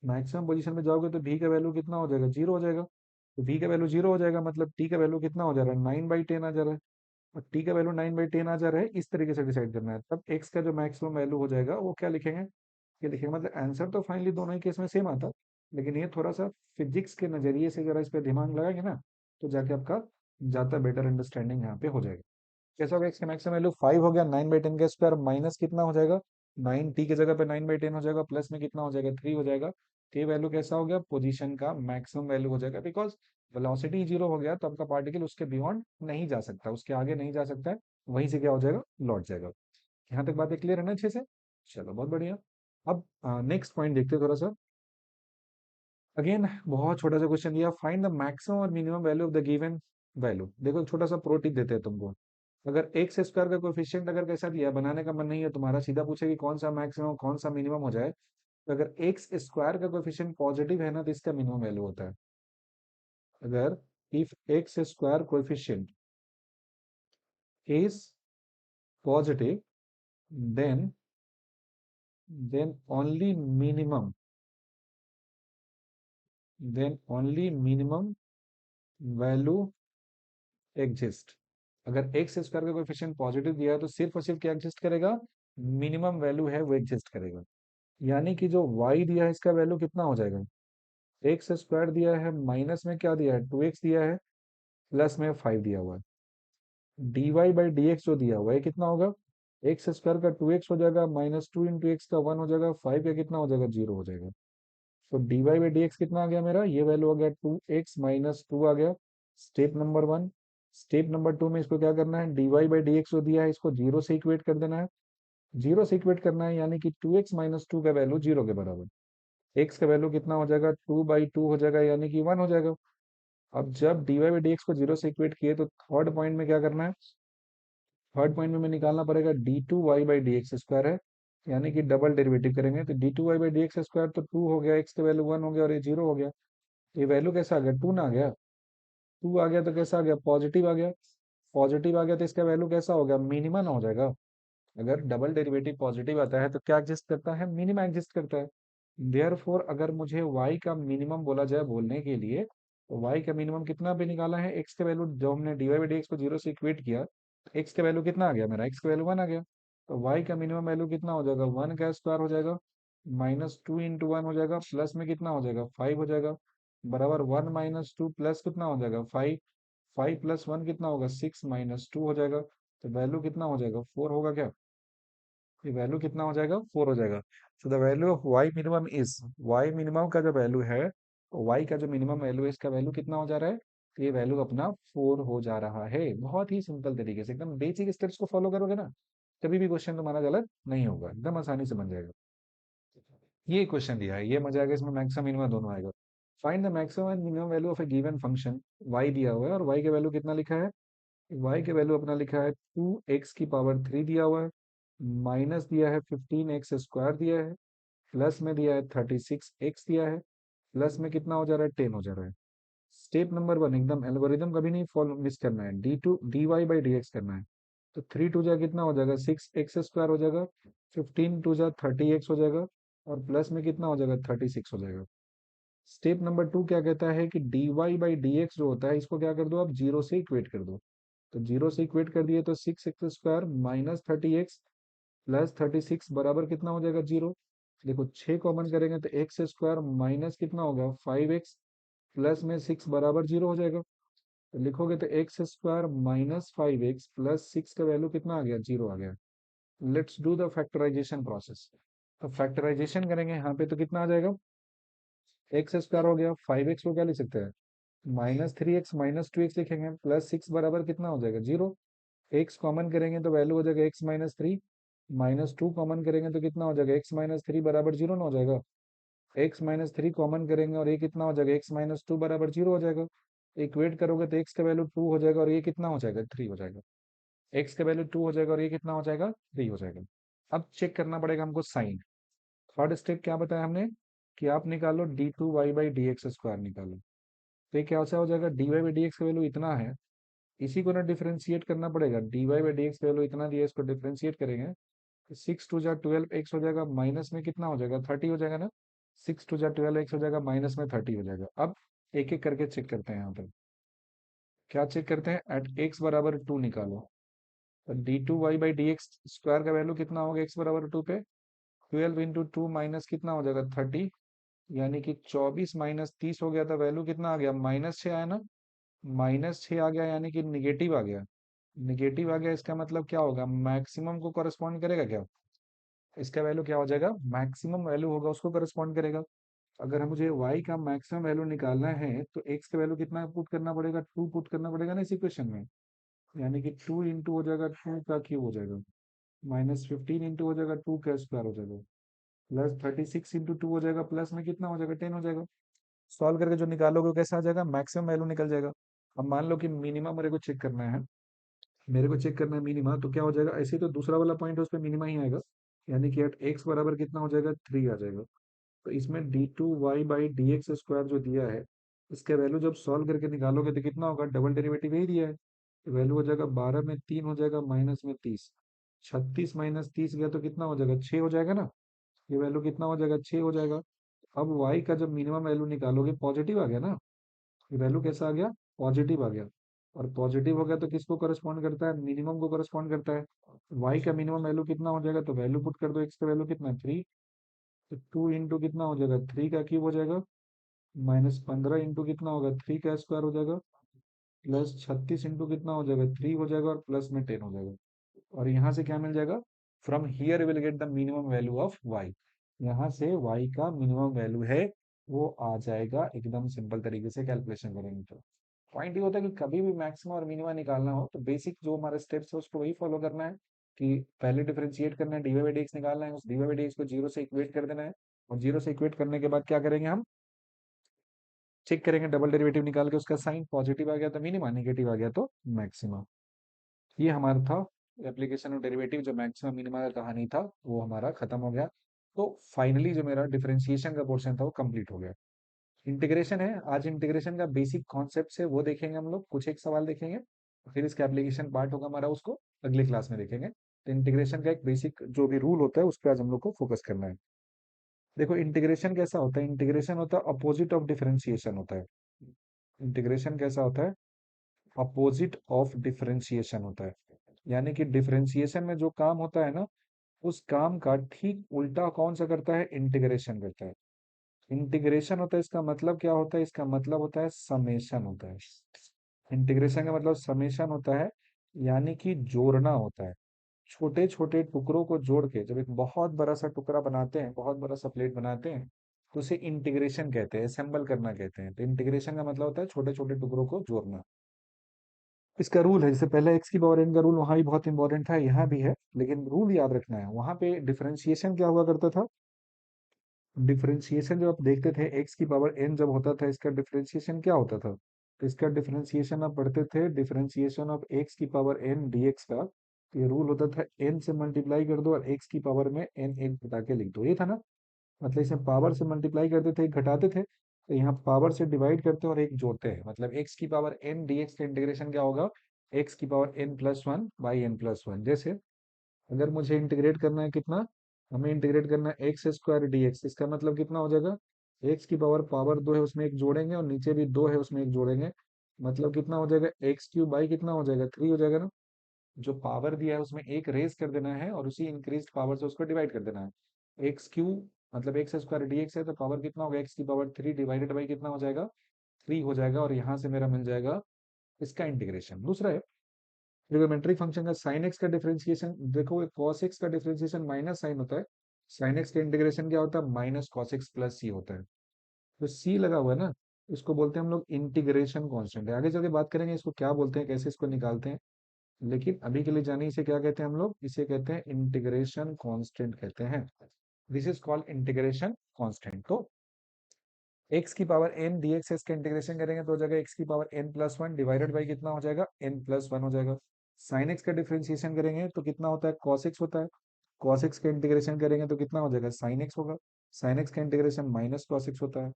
Maximum position में जाओगे तो भी का वैल्यू कितना हो जाएगा, जीरो हो जाएगा। तो भी का वैल्यू जीरो हो जाएगा, मतलब टी का वैल्यू कितना हो जा रहा है, 9/10 आ जा रहा है। और टी का वैल्यू 9/10 आ जा रहा है, इस तरीके से डिसाइड करना है। तब एक्स का जो मैक्सिमम वैल्यू हो जाएगा वो क्या लिखेंगे, ये लिखेंगे। मतलब आंसर तो फाइनली दोनों ही केस में सेम आता, लेकिन ये थोड़ा सा फिजिक्स के नजरिए से जरा इस पे दिमाग लगाएंगे ना, तो जाके आपका ज्यादा बेटर अंडरस्टैंडिंग यहाँ पे हो जाएगा। कैसा होगा, एक्स का मैक्सिमम वैल्यू 5 हो गया, 9/10 का स्क्वायर माइनस कितना हो जाएगा, 9 टी की जगह पे 9/10 हो जाएगा, प्लस में कितना हो जाएगा, 3 हो जाएगा। ये वैल्यू कैसा हो गया, पोजीशन का मैक्सिमम वैल्यू हो जाएगा, बिकॉज वेलोसिटी जीरो हो गया, तो आपका पार्टिकल उसके बियॉन्ड नहीं जा सकता, उसके आगे नहीं जा सकता है। वहीं से क्या हो जाएगा, लौट जाएगा। यहाँ तक बातें क्लियर है ना अच्छे से, चलो बहुत बढ़िया। अब नेक्स्ट पॉइंट देखते हैं थोड़ा सा। अगेन बहुत छोटा सा क्वेश्चन दिया, फाइंड द मैक्सिमम और minimum value of the given value. देखो एक छोटा सा प्रो टिप देते हैं तुमको। अगर एक्स स्क्वायर का कोएफिशिएंट अगर कैसा दिया, बनाने का मन नहीं है तुम्हारा, सीधा पूछे कि कौन सा मैक्सिमम कौन सा मिनिमम हो जाए, तो अगर एक्स स्क्वायर का कोएफिशिएंट पॉजिटिव है ना, तो इसका मिनिमम वैल्यू होता है। अगर if x square coefficient is positive, then only minimum, then only minimum value exist. अगर एक्स स्क्वायर का कोएफिशिएंट पॉजिटिव दिया है, तो सिर्फ और सिर्फ क्या एग्जिस्ट करेगा, मिनिमम वैल्यू है वो एग्जिस्ट करेगा। यानी कि जो y दिया है इसका वैल्यू कितना हो जाएगा, एक्स स्क्वायर दिया है, माइनस में क्या दिया है, 2x दिया है, प्लस में 5 दिया हुआ है। dy/dx जो दिया हुआ है कितना होगा, एक्स स्क्वायर का 2x हो जाएगा, -2 इंटू एक्स का 1 हो जाएगा, 5 का कितना हो जाएगा, 0 हो जाएगा। तो dy/dx कितना आ गया मेरा, ये वैल्यू आ गया 2x - 2 आ गया। Step number 1। स्टेप नंबर 2 में इसको क्या करना है, dy/dx जो दिया है इसको जीरो से इक्वेट कर देना है। जीरो से इक्वेट करना है, यानी कि 2x - 2 का वैल्यू जीरो के बराबर। एक्स का वैल्यू कितना हो जाएगा, 2/2 हो जाएगा, यानी कि 1 हो जाएगा। अब जब dy/dx को जीरो से इक्वेट किए, तो थर्ड पॉइंट में क्या करना है, थर्ड पॉइंट में हमें निकालना पड़ेगा d2y/dx² है, यानी कि डबल डेरिवेटिव करेंगे। तो d2y/dx² तो 2 हो गया, एक्स का वैल्यू 1 हो गया, और ये 0 हो गया। ये वैल्यू कैसा आ गया, 2 ना आ गया। टू आ गया तो कैसा आ गया, पॉजिटिव आ गया। पॉजिटिव आ गया तो इसका वैल्यू कैसा हो गया, मिनिमम हो जाएगा। अगर डबल डेरिवेटिव पॉजिटिव आता है तो क्या एग्जिस्ट करता है, मिनिमम एग्जिस्ट करता है। देयरफॉर अगर मुझे y का मिनिमम बोला जाए बोलने के लिए, तो y का मिनिमम कितना भी निकाला है, x के वैल्यू जब हमने dy बाई dx को जीरो से इक्वेट किया, x के वैल्यू कितना आ गया, मेरा x का वैल्यू 1 आ गया। तो y का मिनिमम वैल्यू कितना हो जाएगा, 1 का स्क्वायर हो जाएगा, माइनस 2 इंटू 1 हो जाएगा, प्लस में कितना हो जाएगा, 5 हो जाएगा, बराबर 1 - 2 प्लस कितना हो जाएगा, 5। 5 + 1 कितना होगा, 6 - 2 हो जाएगा। तो वैल्यू कितना हो जाएगा, 4 होगा क्या, ये वैल्यू कितना हो जाएगा, 4 हो जाएगा। So the value of y minimum is, y minimum का जो वैल्यू है, वाई का जो मिनिमम वैल्यू है, इसका वैल्यू कितना हो जा रहा है, तो ये वैल्यू अपना 4 हो जा रहा है। बहुत ही सिंपल तरीके से, एकदम बेसिक स्टेप्स को फॉलो करोगे ना, कभी भी क्वेश्चन तुम्हारा गलत नहीं होगा, एकदम आसानी से बन जाएगा। ये क्वेश्चन दिया है, ये मजा आएगा, इसमें मैक्सिमम मिनिमम दोनों आएगा। Find the maximum and minimum value of a given function, y दिया हुआ है और वाई के वैल्यू कितना लिखा है, y के वैल्यू अपना लिखा है 2x⁻³ दिया हुआ है, माइनस दिया है 15x² दिया है, प्लस में दिया है 36x दिया है, प्लस में कितना हो जा रहा है, 10 हो जा रहा है। स्टेप नंबर 1, एकदम एल्गोरिदम कभी नहीं फॉलो मिस करना है, dy/dx करना है। तो 3 2 जा कितना हो जाएगा, 6x² हो जाएगा, 15 2 जा 30x हो जाएगा, और प्लस में कितना हो जाएगा, 36 हो जाएगा। स्टेप नंबर 2 क्या कहता है कि dy/dx जो होता है, इसको क्या कर दो आप, जीरो से इक्वेट कर दो। तो जीरो से इक्वेट कर दिए तो 6x² माइनस 30x प्लस 36 बराबर कितना हो जाएगा, जीरो। देखो 6 कॉमन करेंगे तो x² माइनस कितना होगा, 5x प्लस में 6 बराबर जीरो हो जाएगा। तो लिखोगे तो x² माइनस 5x प्लस 6 का वैल्यू कितना आ गया, जीरो आ गया। Let's do the factorization process. तो फैक्टराइजेशन करेंगे यहाँ पे तो कितना आ जाएगा, x² हो गया, 5x को क्या लिख सकते हैं, -3x -2x लिखेंगे, प्लस 6 बराबर कितना हो जाएगा, जीरो। एक्स कॉमन करेंगे तो वैल्यू हो जाएगा x-3, -2 कॉमन करेंगे तो कितना हो जाएगा, x-3 बराबर जीरो ना हो जाएगा। x-3 कॉमन करेंगे और ये कितना हो जाएगा, x-2 बराबर जीरो हो जाएगा। इक्वेट करोगे तो x का वैल्यू 2 हो जाएगा और ये कितना हो जाएगा, 3 हो जाएगा। x का वैल्यू 2 हो जाएगा और ये कितना हो जाएगा, 3 हो जाएगा। अब चेक करना पड़ेगा हमको साइन। थर्ड स्टेप क्या बताया हमने, कि आप निकालो d2y/dx² निकालो। तो ये क्या हो जाएगा, dy/dx का वैल्यू इतना है, इसी को ना डिफरेंशिएट करना पड़ेगा, dy/dx वैल्यू इतना दिया, इसको डिफरेंशिएट करेंगे तो 6 2 जा 12x हो जाएगा, माइनस में कितना हो जाएगा, 30 हो जाएगा ना। 6 2 जा 12x हो जाएगा, माइनस में 30 हो जाएगा। अब एक एक करके चेक करते हैं यहाँ पर, क्या चेक करते हैं, एट x बराबर 2 निकालो। तो d2y/dx² का वैल्यू कितना होगा, x बराबर 2 पे, 12 × 2 माइनस कितना हो जाएगा, 30, यानी कि 24 माइनस 30 हो गया था, वैल्यू कितना आ गया, -6 आया ना। -6 आ गया यानी कि निगेटिव आ गया। निगेटिव आ गया इसका मतलब क्या होगा, मैक्सिमम को करस्पॉन्ड करेगा क्या, इसका वैल्यू क्या हो जाएगा, मैक्सिमम वैल्यू होगा उसको करस्पॉन्ड करेगा। अगर हम मुझे y का मैक्सिमम वैल्यू निकालना है तो x का वैल्यू कितना पुट करना पड़ेगा, 2 पुट करना पड़ेगा ना इस इक्वेशन में। यानी कि 2 इंटू हो जाएगा 2 का क्यूब हो जाएगा, -15 इंटू हो जाएगा 2 का स्क्वायर हो जाएगा, प्लस 36 इंटू 2 हो जाएगा, प्लस में कितना हो जाएगा, 10 हो जाएगा। सॉल्व करके जो निकालोगे वो कैसा आ जाएगा, मैक्सिमम वैल्यू निकल जाएगा। अब मान लो कि मिनिमम मेरे को चेक करना है, मेरे को चेक करना है मिनिमा, तो क्या हो जाएगा, ऐसे ही तो दूसरा वाला पॉइंट है उस पर मिनिमा ही आएगा। यानी कि एट एक्स बराबर कितना हो जाएगा, 3 आ जाएगा। तो इसमें d2y/dx² जो दिया है, इसके वैल्यू जब सॉल्व करके निकालोगे तो कितना होगा, डबल डेरिवेटिव यही दिया है, तो वैल्यू हो जाएगा 12 में 3 हो जाएगा, माइनस में 30, 36 माइनस 30 गया तो कितना हो जाएगा, 6 हो जाएगा ना। ये वैल्यू कितना हो जाएगा, 6 हो जाएगा। अब y का जब मिनिमम वैल्यू निकालोगे, पॉजिटिव आ गया ना, ये वैल्यू कैसा आ गया, पॉजिटिव आ गया। और पॉजिटिव हो गया तो किसको करस्पॉन्ड करता है, मिनिमम को करस्पॉन्ड करता है। y का मिनिमम वैल्यू कितना हो जाएगा, तो वैल्यू पुट कर दो, x का वैल्यू कितना है, 3। तो 2 इंटू कितना हो जाएगा, 3 का क्यूब हो जाएगा, -15 इंटू कितना होगा, 3 का स्क्वायर हो जाएगा, प्लस 36 इंटू कितना हो जाएगा, 3 हो जाएगा, और प्लस में 10 हो जाएगा। और यहाँ से क्या मिल जाएगा, from here will get the minimum value of y। यहाँ से y का मिनिमम वैल्यू है वो आ जाएगा, एकदम सिंपल तरीके से कैलकुलेशन करेंगे तो। पॉइंट ये होता है कि कभी भी मैक्सिमम और मिनिमम निकालना हो तो बेसिक जो हमारे स्टेप्स है उसको वही फॉलो करना है, कि पहले डिफरेंशिएट करना है, dy/dx निकालना है, उस dy/dx को जीरो से इक्वेट कर देना है, और जीरो से इक्वेट करने के बाद क्या करेंगे हम, चेक करेंगे डबल डेरिवेटिव निकाल के, उसका साइन पॉजिटिव आ गया तो मिनिमा, नेगेटिव आ गया तो मैक्सिमा। ये हमारा था एप्लीकेशन ऑफ डेरिवेटिव, जो मैक्सिमम मिनिमा का कहानी था वो हमारा खत्म हो गया। तो फाइनली जो मेरा डिफरेंशिएशन का पोर्शन था वो कंप्लीट हो गया। इंटीग्रेशन है, आज इंटीग्रेशन का बेसिक कॉन्सेप्ट है वो देखेंगे हम लोग, कुछ एक सवाल देखेंगे, फिर इसका एप्लीकेशन पार्ट होगा हमारा, उसको अगली क्लास में देखेंगे। तो इंटीग्रेशन का एक बेसिक जो भी रूल होता है उस पर आज हम लोग को फोकस करना है। देखो इंटीग्रेशन कैसा होता है, इंटीग्रेशन होता है अपोजिट ऑफ डिफरेंशिएशन होता है। इंटीग्रेशन कैसा होता है, अपोजिट ऑफ डिफरेंशिएशन होता है। यानी कि डिफरेंशिएशन में जो काम होता है ना, उस काम का ठीक उल्टा कौन सा करता है, इंटीग्रेशन करता है। इंटीग्रेशन होता है, इसका मतलब क्या होता है, इसका मतलब होता है समेशन होता है। इंटीग्रेशन का मतलब समेशन होता है, यानी कि जोड़ना होता है। छोटे छोटे टुकड़ों को जोड़ के जब एक बहुत बड़ा सा टुकड़ा बनाते हैं, बहुत बड़ा सा प्लेट बनाते हैं, तो उसे इंटीग्रेशन कहते हैं, असेंबल करना कहते हैं। तो इंटीग्रेशन का मतलब होता है छोटे छोटे टुकड़ों को जोड़ना। इसका रूल है, जैसे पहले एक्स की पावर एन का रूल वहां भी बहुत इंपॉर्टेंट था, यहाँ भी है, लेकिन रूल याद रखना है। वहां पे डिफरेंशिएशन क्या हुआ करता था, डिफरेंशिएशन जब आप देखते थे एक्स की पावर एन जब होता था, इसका डिफरेंशिएशन क्या होता था, तो इसका डिफरेंशिएशन आप पढ़ते थे, डिफरेंशिएशन ऑफ एक्स की पावर एन डीएक्स का। तो ये रूल होता था, एन से मल्टीप्लाई कर दो और एक्स की पावर में एन एक घटा के लिख दो, ये था ना। मतलब इसमें पावर से मल्टीप्लाई करते थे, एक घटाते थे, तो यहाँ पावर से डिवाइड करते हैं और एक जोड़ते हैं। मतलब एक्स की पावर एन डीएक्स का इंटीग्रेशन क्या होगा, एक्स की power n plus one by n plus one. जैसे अगर मुझे इंटीग्रेट करना है कितना, हमें इंटीग्रेट करना है एक्स स्क्वायर डी एक्स, इसका मतलब कितना हो जाएगा, एक्स की पावर पावर दो है उसमें एक जोड़ेंगे और नीचे भी दो है उसमें एक जोड़ेंगे, मतलब कितना हो जाएगा, एक्स क्यूब बाई कितना हो जाएगा, थ्री हो जाएगा ना। जो पावर दिया है उसमें एक रेज कर देना है और उसी इंक्रीज पावर से उसको डिवाइड कर देना है। एक्स क्यूब मतलब एक्स स्क्वायर डी एक्स है, तो पावर कितना होगा, एक्स की पावर थ्री डिवाइडेड बाई कितना हो जाएगा, थ्री हो जाएगा। और यहाँ से मेरा मिल जाएगा इसका इंटीग्रेशन। दूसरा है ट्रिग्नोमेट्रिक फंक्शन का साइन एक्स का डिफरेंशिएशन। देखो कॉस एक्स का डिफरेंशिएशन माइनस साइन होता है, साइन एक्स का इंटीग्रेशन क्या होता है, माइनस कॉस एक्स प्लस सी होता है। तो सी लगा हुआ है ना, इसको बोलते हैं हम लोग इंटीग्रेशन कांस्टेंट है। आगे चल के बात करेंगे इसको क्या बोलते हैं, कैसे इसको निकालते हैं, लेकिन अभी के लिए जानिए इसे क्या कहते हैं हम लोग, इसे कहते हैं इंटीग्रेशन कांस्टेंट कहते हैं। This is called integration constant. तो एक्स की पावर एन डी एक्स का इंटीग्रेशन करेंगे तो हो जाएगा एक्स की power n plus one divided by कितना हो जाएगा, एन प्लस वन हो जाएगा। साइन एक्स का डिफरेंशिएशन करेंगे तो कितना होता है, कॉस एक्स होता है। कॉस एक्स का इंटीग्रेशन करेंगे तो कितना हो जाएगा, साइन एक्स होगा। साइन एक्स का इंटीग्रेशन माइनस कॉस एक्स होता है।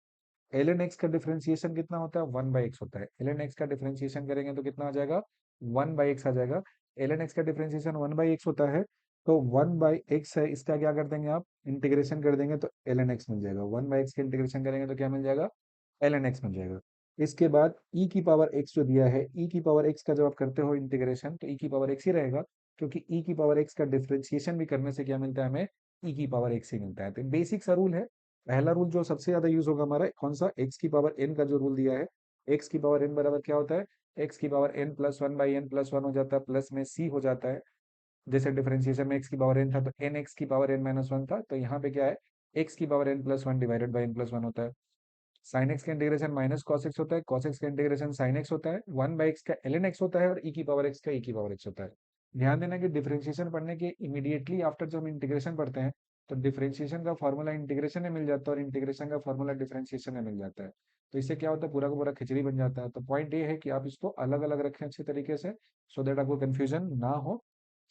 एल एन एक्स का डिफरेंशिएशन कितना होता है, वन बाई एक्स होता है। एल एन एक्स का डिफरेंशिएशन करेंगे तो कितना आ जाएगा, वन बाई एक्स आ जाएगा। एल एन एक्स का डिफरेंशिएशन वन बाई एक्स होता है, तो वन बाई एक्स है, इसका क्या कर देंगे आप, इंटीग्रेशन कर देंगे तो एल एन एक्स मिल जाएगा। वन बाई एक्स का इंटीग्रेशन करेंगे तो क्या मिल जाएगा, एल एन एक्स मिल जाएगा। इसके बाद ई की पावर एक्स जो दिया है, ई की पावर एक्स का जब आप करते हो इंटीग्रेशन तो ई की पावर एक्स ही रहेगा, क्योंकि ई की पावर एक्स का डिफरेंशिएशन भी करने से क्या मिलता है हमें, ई की पावर एक्स ही मिलता है। तो बेसिक सा रूल है। पहला रूल जो सबसे ज्यादा यूज होगा हमारा कौन सा, एक्स की पावर एन का जो रूल दिया है, एक्स की पावर एन बराबर क्या होता है, एक्स की power n plus one by n plus one हो जाता है, प्लस में सी हो जाता है। जैसे डिफरेंशिएशन में एक्स की पावर एन था तो एन एक्स की पावर एन माइनस वन था, तो यहाँ पे क्या है, एक्स की power n plus one divided by n plus one होता है। साइन एक्स का इंटीग्रेशन माइनस कॉस एक्स होता है, कॉस एक्स का इंटीग्रेशन साइन एक्स होता है, वन बाई एक्स का एल एन एक्स होता है और ई की पावर एक्स का ई की पावर एक्स होता है। ध्यान देना कि डिफरेंशिएशन पढ़ने के इमीडिएटली आफ्टर जब हम इंटीग्रेशन पढ़ते हैं, तो डिफरेंशिएशन का फॉर्मूला इंटीग्रेशन में मिल जाता है और इंटीग्रेशन का फॉर्मूला डिफरेंशिएशन में मिल जाता है। तो इससे क्या होता है, पूरा का पूरा खिचड़ी बन जाता है। तो पॉइंट ये है कि आप इसको अलग अलग रखें अच्छे तरीके से, सो दैट आपको कंफ्यूजन ना हो।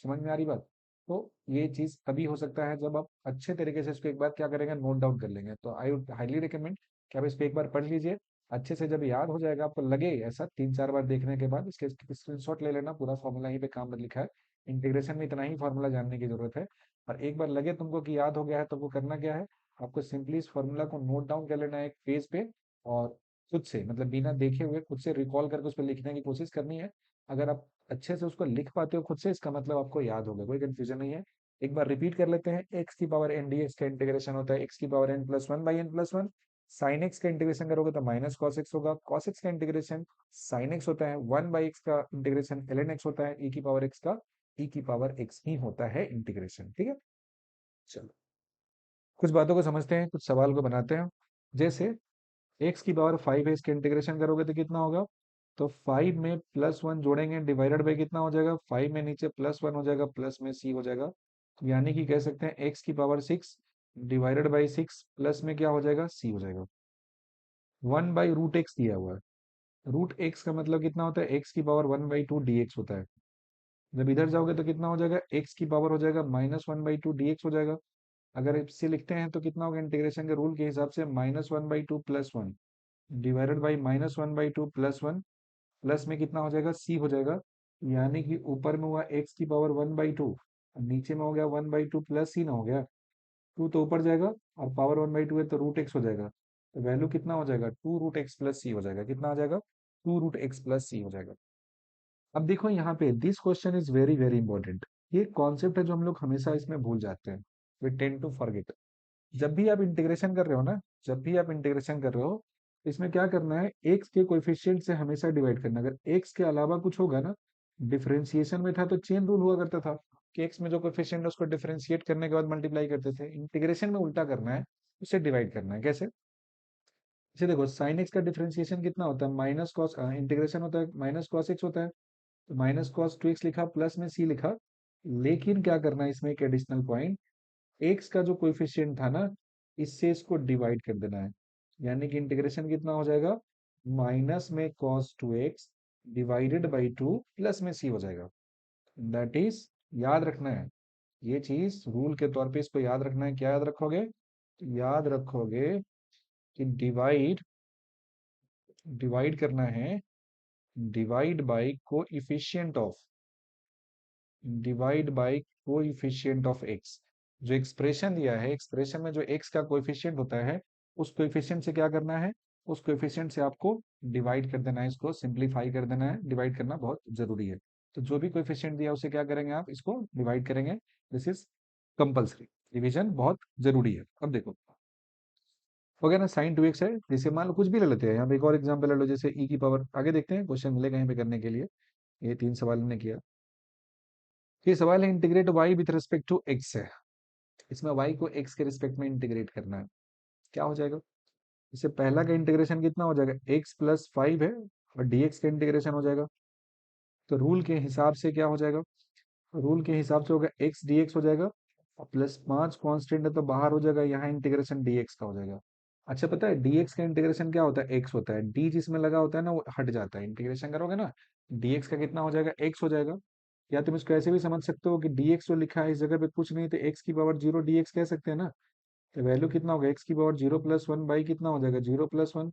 समझ में आ रही बात। तो ये चीज तभी हो सकता है जब आप अच्छे तरीके से इसको एक बार क्या करेंगे, नोट डाउन कर लेंगे। तो आई वुड हाईली रिकमेंड कि आप इसको एक बार पढ़ लीजिए अच्छे से। जब याद हो जाएगा, आपको लगे ऐसा तीन चार बार देखने के बाद, इसके स्क्रीनशॉट ले लेना, पूरा फॉर्मूला यहीं पे काम में लिखा है। इंटीग्रेशन में इतना ही फॉर्मूला जानने की जरूरत है। और एक बार लगे तुमको कि याद हो गया है, तो वो करना क्या है, आपको सिंपली इस फॉर्मूला को नोट डाउन कर लेना है एक पेज पे, और खुद से मतलब बिना देखे हुए खुद से रिकॉल करके उस पर लिखने की कोशिश करनी है। अगर आप अच्छे से उसको लिख पाते हो खुद से, इसका मतलब आपको याद होगा, कोई कंफ्यूजन नहीं है। एक बार रिपीट कर लेते हैं, एक्स की पावर एन डी एक्स का इंटीग्रेशन होता है एक्स की power n plus one by n plus one. Sine x का इंटीग्रेशन करोगे तो माइनस कॉस एक्स होगा, कॉस एक्स का इंटीग्रेशन साइन एक्स होता है, वन बाई एक्स का इंटीग्रेशन एल एन एक्स होता है, ई की पावर एक्स का ई की पावर एक्स ही होता है इंटीग्रेशन। ठीक है, चलो कुछ बातों को समझते हैं, कुछ सवाल को बनाते हैं। जैसे एक्स की पावर फाइव है, इसके इंटीग्रेशन करोगे तो कितना होगा, तो फाइव में प्लस वन जोड़ेंगे डिवाइडेड बाई कितना हो जाएगा, फाइव में नीचे प्लस वन हो जाएगा, प्लस में सी हो जाएगा। यानी कि कह सकते हैं एक्स की power six divided by six plus में क्या हो जाएगा, सी हो जाएगा। वन बाई रूट एक्स दिया हुआ है, रूट एक्स का मतलब कितना होता है, एक्स की power one by two D X होता है। जब इधर जाओगे तो कितना हो जाएगा, एक्स की पावर हो जाएगा minus one by two D x हो जाएगा। अगर इससे लिखते हैं तो कितना होगा, इंटीग्रेशन के रूल के हिसाब से minus one by two plus one, divided by -1/2 +1, plus में कितना हो जाएगा, c हो जाएगा। यानी कि ऊपर में हुआ x की पावर 1/2, और नीचे में हो गया 1/2 प्लस c ना हो गया। 2 तो ऊपर जाएगा, और पावर 1/2 है तो रूट एक्स हो जाएगा। तो वैल्यू कितना हो जाएगा, 2 रूट एक्स प्लस सी हो जाएगा। कितना आ जाएगा, 2 रूट एक्स प्लस सी हो जाएगा। अब देखो यहाँ पे this question is very very important. ये कॉन्सेप्ट है जो हम लोग हमेशा इसमें भूल जाते हैं, वी टेंड टू फॉरगेट। जब भी आप इंटीग्रेशन कर रहे हो ना, जब भी आप इंटीग्रेशन कर रहे हो, इसमें क्या करना है, एक्स के कोएफिशिएंट से हमेशा डिवाइड करना। अगर एक्स के अलावा कुछ होगा ना, डिफरेंशिएशन में था तो चेन रूल हुआ करता था कि एक्स में जो कोएफिशिएंट है उसको डिफरेंशिएट करने के बाद मल्टीप्लाई करते थे। इंटीग्रेशन में उल्टा करना है, उसे डिवाइड करना है। कैसे, इसे देखो, साइन एक्स का डिफरेंशिएशन कितना होता है, माइनस कॉस, इंटीग्रेशन होता है माइनस कॉस एक्स होता है। तो माइनस कॉस 2x लिखा, प्लस में c लिखा। लेकिन क्या करना है, इसमें एक एडिशनल पॉइंट, एक्स का जो कोएफिशिएंट था ना, इससे इसको डिवाइड कर देना है। यानी कि इंटीग्रेशन कितना हो जाएगा, माइनस में cos 2x divided by 2 plus में c हो जाएगा। दैट इज, याद रखना है ये चीज, रूल के तौर पे इसको याद रखना है। क्या याद रखोगे, तो याद रखोगे कि डिवाइड, डिवाइड करना है, divide by coefficient of, divide by coefficient of x. जो एक्सप्रेशन दिया है, एक्सप्रेशन में जो एक्स का कोएफिशिएंट होता है, उस कोएफिशिएंट से क्या करना है, उस कोएफिशिएंट से आपको डिवाइड कर देना है, इसको सिंप्लीफाई कर देना है। डिवाइड करना बहुत जरूरी है। तो जो भी कोएफिशिएंट दिया उसे क्या करेंगे, आप इसको डिवाइड करेंगे। दिस इज कंपल्सरी, डिवीजन बहुत जरूरी है। अब देखो, हो गया ना, साइन 2x है, जैसे मान लो कुछ भी ले लेते हैं। यहाँ पे एक और एग्जांपल ले लो, जैसे e की पावर, आगे देखते हैं क्वेश्चन मिलेगा यहीं पे करने के लिए। ये 3 सवाल हमने किया। ये सवाल है integrate y with respect to x है। इसमें y को x के रिस्पेक्ट में इंटीग्रेट करना है। क्या हो जाएगा, इससे पहला का इंटीग्रेशन कितना हो जाएगा, x प्लस 5 है, और dx का इंटीग्रेशन हो जाएगा। तो रूल के हिसाब से क्या हो जाएगा, रूल के हिसाब से होगा x dx हो जाएगा, और प्लस 5 कांस्टेंट है तो बाहर हो जाएगा, यहाँ इंटीग्रेशन dx का हो जाएगा। अच्छा, पता है dx का इंटीग्रेशन क्या होता है, x होता है। d जिसमें लगा होता है ना, वो हट जाता है। इंटीग्रेशन करोगे ना, dx का कितना हो जाएगा, x हो जाएगा। या तुम इसको ऐसे भी समझ सकते हो कि dx जो लिखा है इस जगह पे कुछ नहीं, तो x की पावर 0 dx कह सकते हैं ना। तो वैल्यू कितना होगा, x की पावर 0 प्लस 1 बाई कितना हो जाएगा, 0 प्लस 1,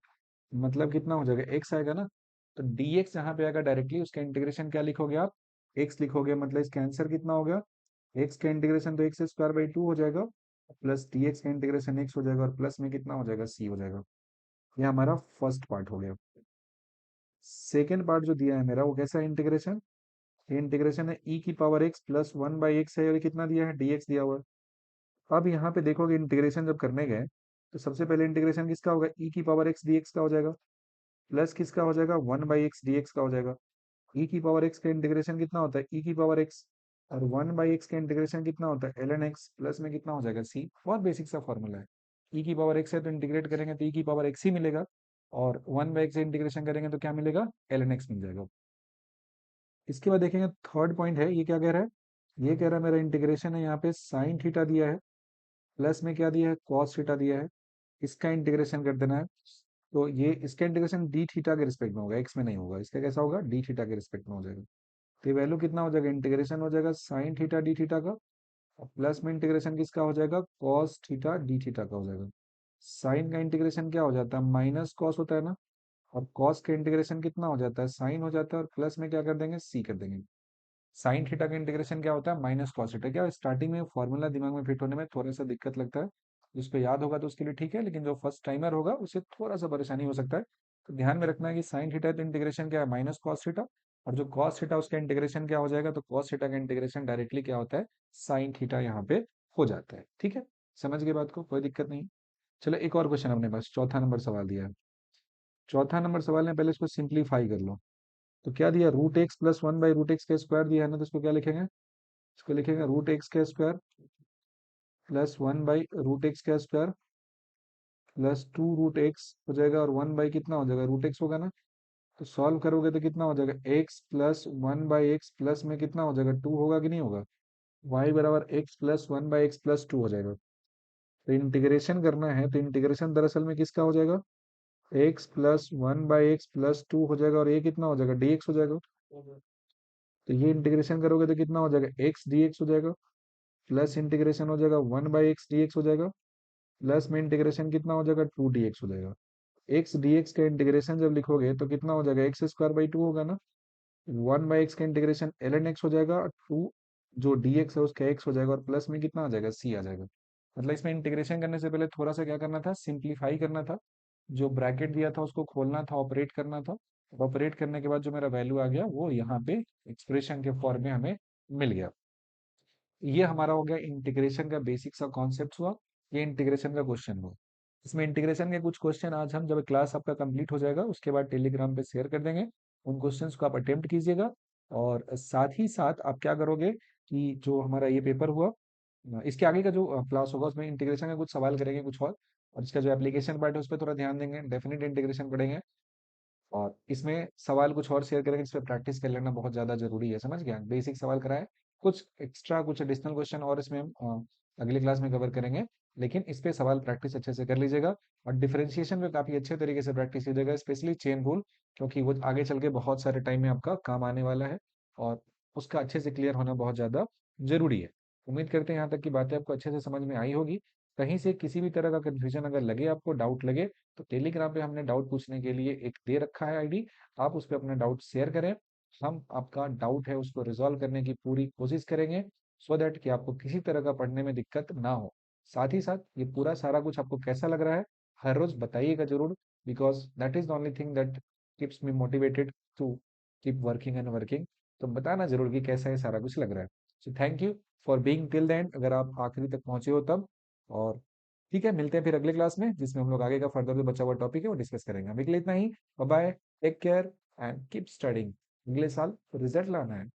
मतलब कितना हो जाएगा, x आएगा ना। तो dx जहाँ पे आएगा डायरेक्टली, उसका इंटीग्रेशन क्या लिखोगे आप, x लिखोगे। मतलब इसका आंसर कितना होगा, x का इंटीग्रेशन तो एक्स स्क्वायर बाई 2 हो जाएगा, प्लस dx का इंटीग्रेशन x हो जाएगा, और प्लस में कितना हो जाएगा, c हो जाएगा। ये हमारा फर्स्ट पार्ट हो गया। सेकेंड पार्ट जो दिया है मेरा, वो कैसा है इंटीग्रेशन, ये इंटीग्रेशन है e की पावर x प्लस 1/x है, और ये कितना दिया है, dx दिया हुआ है। अब यहाँ पे देखोगे इंटीग्रेशन जब करने गए, तो सबसे पहले इंटीग्रेशन किसका होगा, e की पावर x dx का हो जाएगा, प्लस किसका हो जाएगा, 1/x dx का हो जाएगा। e की पावर x का इंटीग्रेशन कितना होता है, e की पावर x, और 1/x का इंटीग्रेशन कितना होता है, ln x, प्लस में कितना हो जाएगा, c। बहुत बेसिक सा फॉर्मूला है। e की पावर x है तो इंटीग्रेट करेंगे तो e की पावर x ही मिलेगा, और 1/x से इंटीग्रेशन करेंगे तो क्या मिलेगा, ln x मिल जाएगा। इसके बाद देखेंगे थर्ड पॉइंट है, ये क्या कह रहा है, ये कह रहा है मेरा इंटीग्रेशन है, यहाँ पे साइन थीटा दिया है, प्लस में क्या दिया है, कॉस थीटा दिया है। इसका इंटीग्रेशन कर देना है। तो ये इसका इंटीग्रेशन डी थीटा के रिस्पेक्ट में होगा, एक्स में नहीं होगा। इसका कैसा होगा, डी थीटा के रिस्पेक्ट में हो जाएगा। तो ये वैल्यू कितना हो जाएगा, इंटीग्रेशन हो जाएगा साइन थीटा डी थीटा का, और प्लस में इंटीग्रेशन किसका हो जाएगा, कॉस थीटा डी थीटा का हो जाएगा। साइन का इंटीग्रेशन क्या हो जाता है, माइनस कॉस होता है ना, और कॉस का इंटीग्रेशन कितना हो जाता है, साइन हो जाता है, और प्लस में क्या कर देंगे, सी कर देंगे। साइन थीटा का इंटीग्रेशन क्या होता है, माइनस कॉस थीटा। क्या स्टार्टिंग में फॉर्मूला दिमाग में फिट होने में थोड़ा सा दिक्कत लगता है, जिसको याद होगा तो उसके लिए ठीक है, लेकिन जो फर्स्ट टाइमर होगा उसे थोड़ा सा परेशानी हो सकता है। तो ध्यान में रखना है कि साइन थीटा तो इंटीग्रेशन क्या है, माइनस कॉस थीटा, और जो कॉस थीटा उसका इंटीग्रेशन क्या हो जाएगा, तो कॉस थीटा का इंटीग्रेशन डायरेक्टली क्या होता है, साइन थीटा यहाँ पे हो जाता है। ठीक है, समझ गए बात को, कोई दिक्कत नहीं। चलो एक और क्वेश्चन अपने पास, चौथा नंबर सवाल दिया है। चौथा नंबर सवाल में पहले इसको सिंप्लीफाई कर लो। तो क्या दिया, रूट एक्स प्लस 1/√x का स्क्वायर दिया है ना, तो इसको क्या लिखेंगे, इसको लिखेंगे रूट एक्स का स्क्वायर प्लस 1/√x का स्क्वायर प्लस 2√x हो जाएगा, और 1 बाई कितना हो जाएगा, रूट एक्स होगा ना। तो सॉल्व करोगे तो कितना हो जाएगा, x प्लस 1/x प्लस में कितना हो जाएगा, 2 होगा कि नहीं होगा, y बराबर x प्लस 1/x प्लस 2 हो जाएगा। तो इंटीग्रेशन करना है, तो इंटीग्रेशन दरअसल में किसका हो जाएगा, x प्लस 1/x प्लस 2 हो जाएगा, और ये कितना हो जाएगा, dx हो जाएगा। तो ये इंटीग्रेशन करोगे तो कितना हो जाएगा, x dx हो जाएगा, प्लस इंटीग्रेशन हो जाएगा 1/x dx हो जाएगा, प्लस में इंटीग्रेशन कितना हो जाएगा, 2 dx हो जाएगा। एक्स डी एक्स का इंटीग्रेशन जब लिखोगे तो कितना हो जाएगा, एक्स स्क्वायर बाई टू होगा ना। 1/x का इंटीग्रेशन ln x हो जाएगा, और टू जो dx है उसका x हो जाएगा, और प्लस में कितना आ जाएगा, c आ जाएगा। मतलब इसमें इंटीग्रेशन करने से पहले थोड़ा सा क्या करना था, सिंप्लीफाई करना था। जो ब्रैकेट दिया था उसको खोलना था, ऑपरेट करना था। ऑपरेट करने के बाद जो मेरा वैल्यू आ गया वो यहाँ पे एक्सप्रेशन के फॉर्म में हमें मिल गया। ये हमारा हो गया इंटीग्रेशन का बेसिक सा कॉन्सेप्ट हुआ। ये इंटीग्रेशन का क्वेश्चन हुआ। इसमें इंटीग्रेशन के कुछ क्वेश्चन आज हम, जब क्लास आपका कंप्लीट हो जाएगा उसके बाद टेलीग्राम पे शेयर कर देंगे। उन क्वेश्चंस को आप अटेम्प्ट कीजिएगा। और साथ ही साथ आप क्या करोगे कि जो हमारा ये पेपर हुआ, इसके आगे का जो क्लास होगा उसमें इंटीग्रेशन का कुछ सवाल करेंगे कुछ और इसका जो एप्लीकेशन पार्ट है उस पर थोड़ा ध्यान देंगे, डेफिनेट इंटीग्रेशन पढ़ेंगे। और इसमें सवाल कुछ और शेयर करेंगे जिस पे प्रैक्टिस कर लेना बहुत ज़्यादा जरूरी है, समझ गया। बेसिक सवाल कराए, कुछ एक्स्ट्रा कुछ एडिशनल क्वेश्चन और इसमें हम अगली क्लास में कवर करेंगे। लेकिन इस पे सवाल प्रैक्टिस अच्छे से कर लीजिएगा। और डिफरेंशिएशन में काफ़ी अच्छे तरीके से प्रैक्टिस कीजिएगा, स्पेशली चेन रूल, क्योंकि वो आगे चल के बहुत सारे टाइम में आपका काम आने वाला है। और उसका अच्छे से क्लियर होना बहुत ज़्यादा जरूरी है। उम्मीद करते हैं यहाँ तक की बातें आपको अच्छे से समझ में आई होगी। कहीं से किसी भी तरह का कन्फ्यूजन अगर लगे, आपको डाउट लगे, तो टेलीग्राम पे हमने डाउट पूछने के लिए एक दे रखा है आईडी। आप उस पर अपना डाउट शेयर करें। हम आपका डाउट है उसको रिजॉल्व करने की पूरी कोशिश करेंगे, सो दैट कि आपको किसी तरह का पढ़ने में दिक्कत ना हो। साथ ही साथ ये पूरा सारा कुछ आपको कैसा लग रहा है, हर रोज बताइएगा जरूर, because that is the only thing that keeps me motivated to keep working and working. तो बताना जरूर कि कैसा है सारा कुछ लग रहा है। So thank you for being till the end, अगर आप आखिरी तक पहुंचे हो तब। और ठीक है, मिलते हैं फिर अगले क्लास में जिसमें हम लोग आगे का फर्दर जो बचा हुआ टॉपिक है वो डिस्कस करेंगे। अभी के लिए इतना ही। Bye bye, take care and keep studying. अगले साल रिजल्ट लाना है।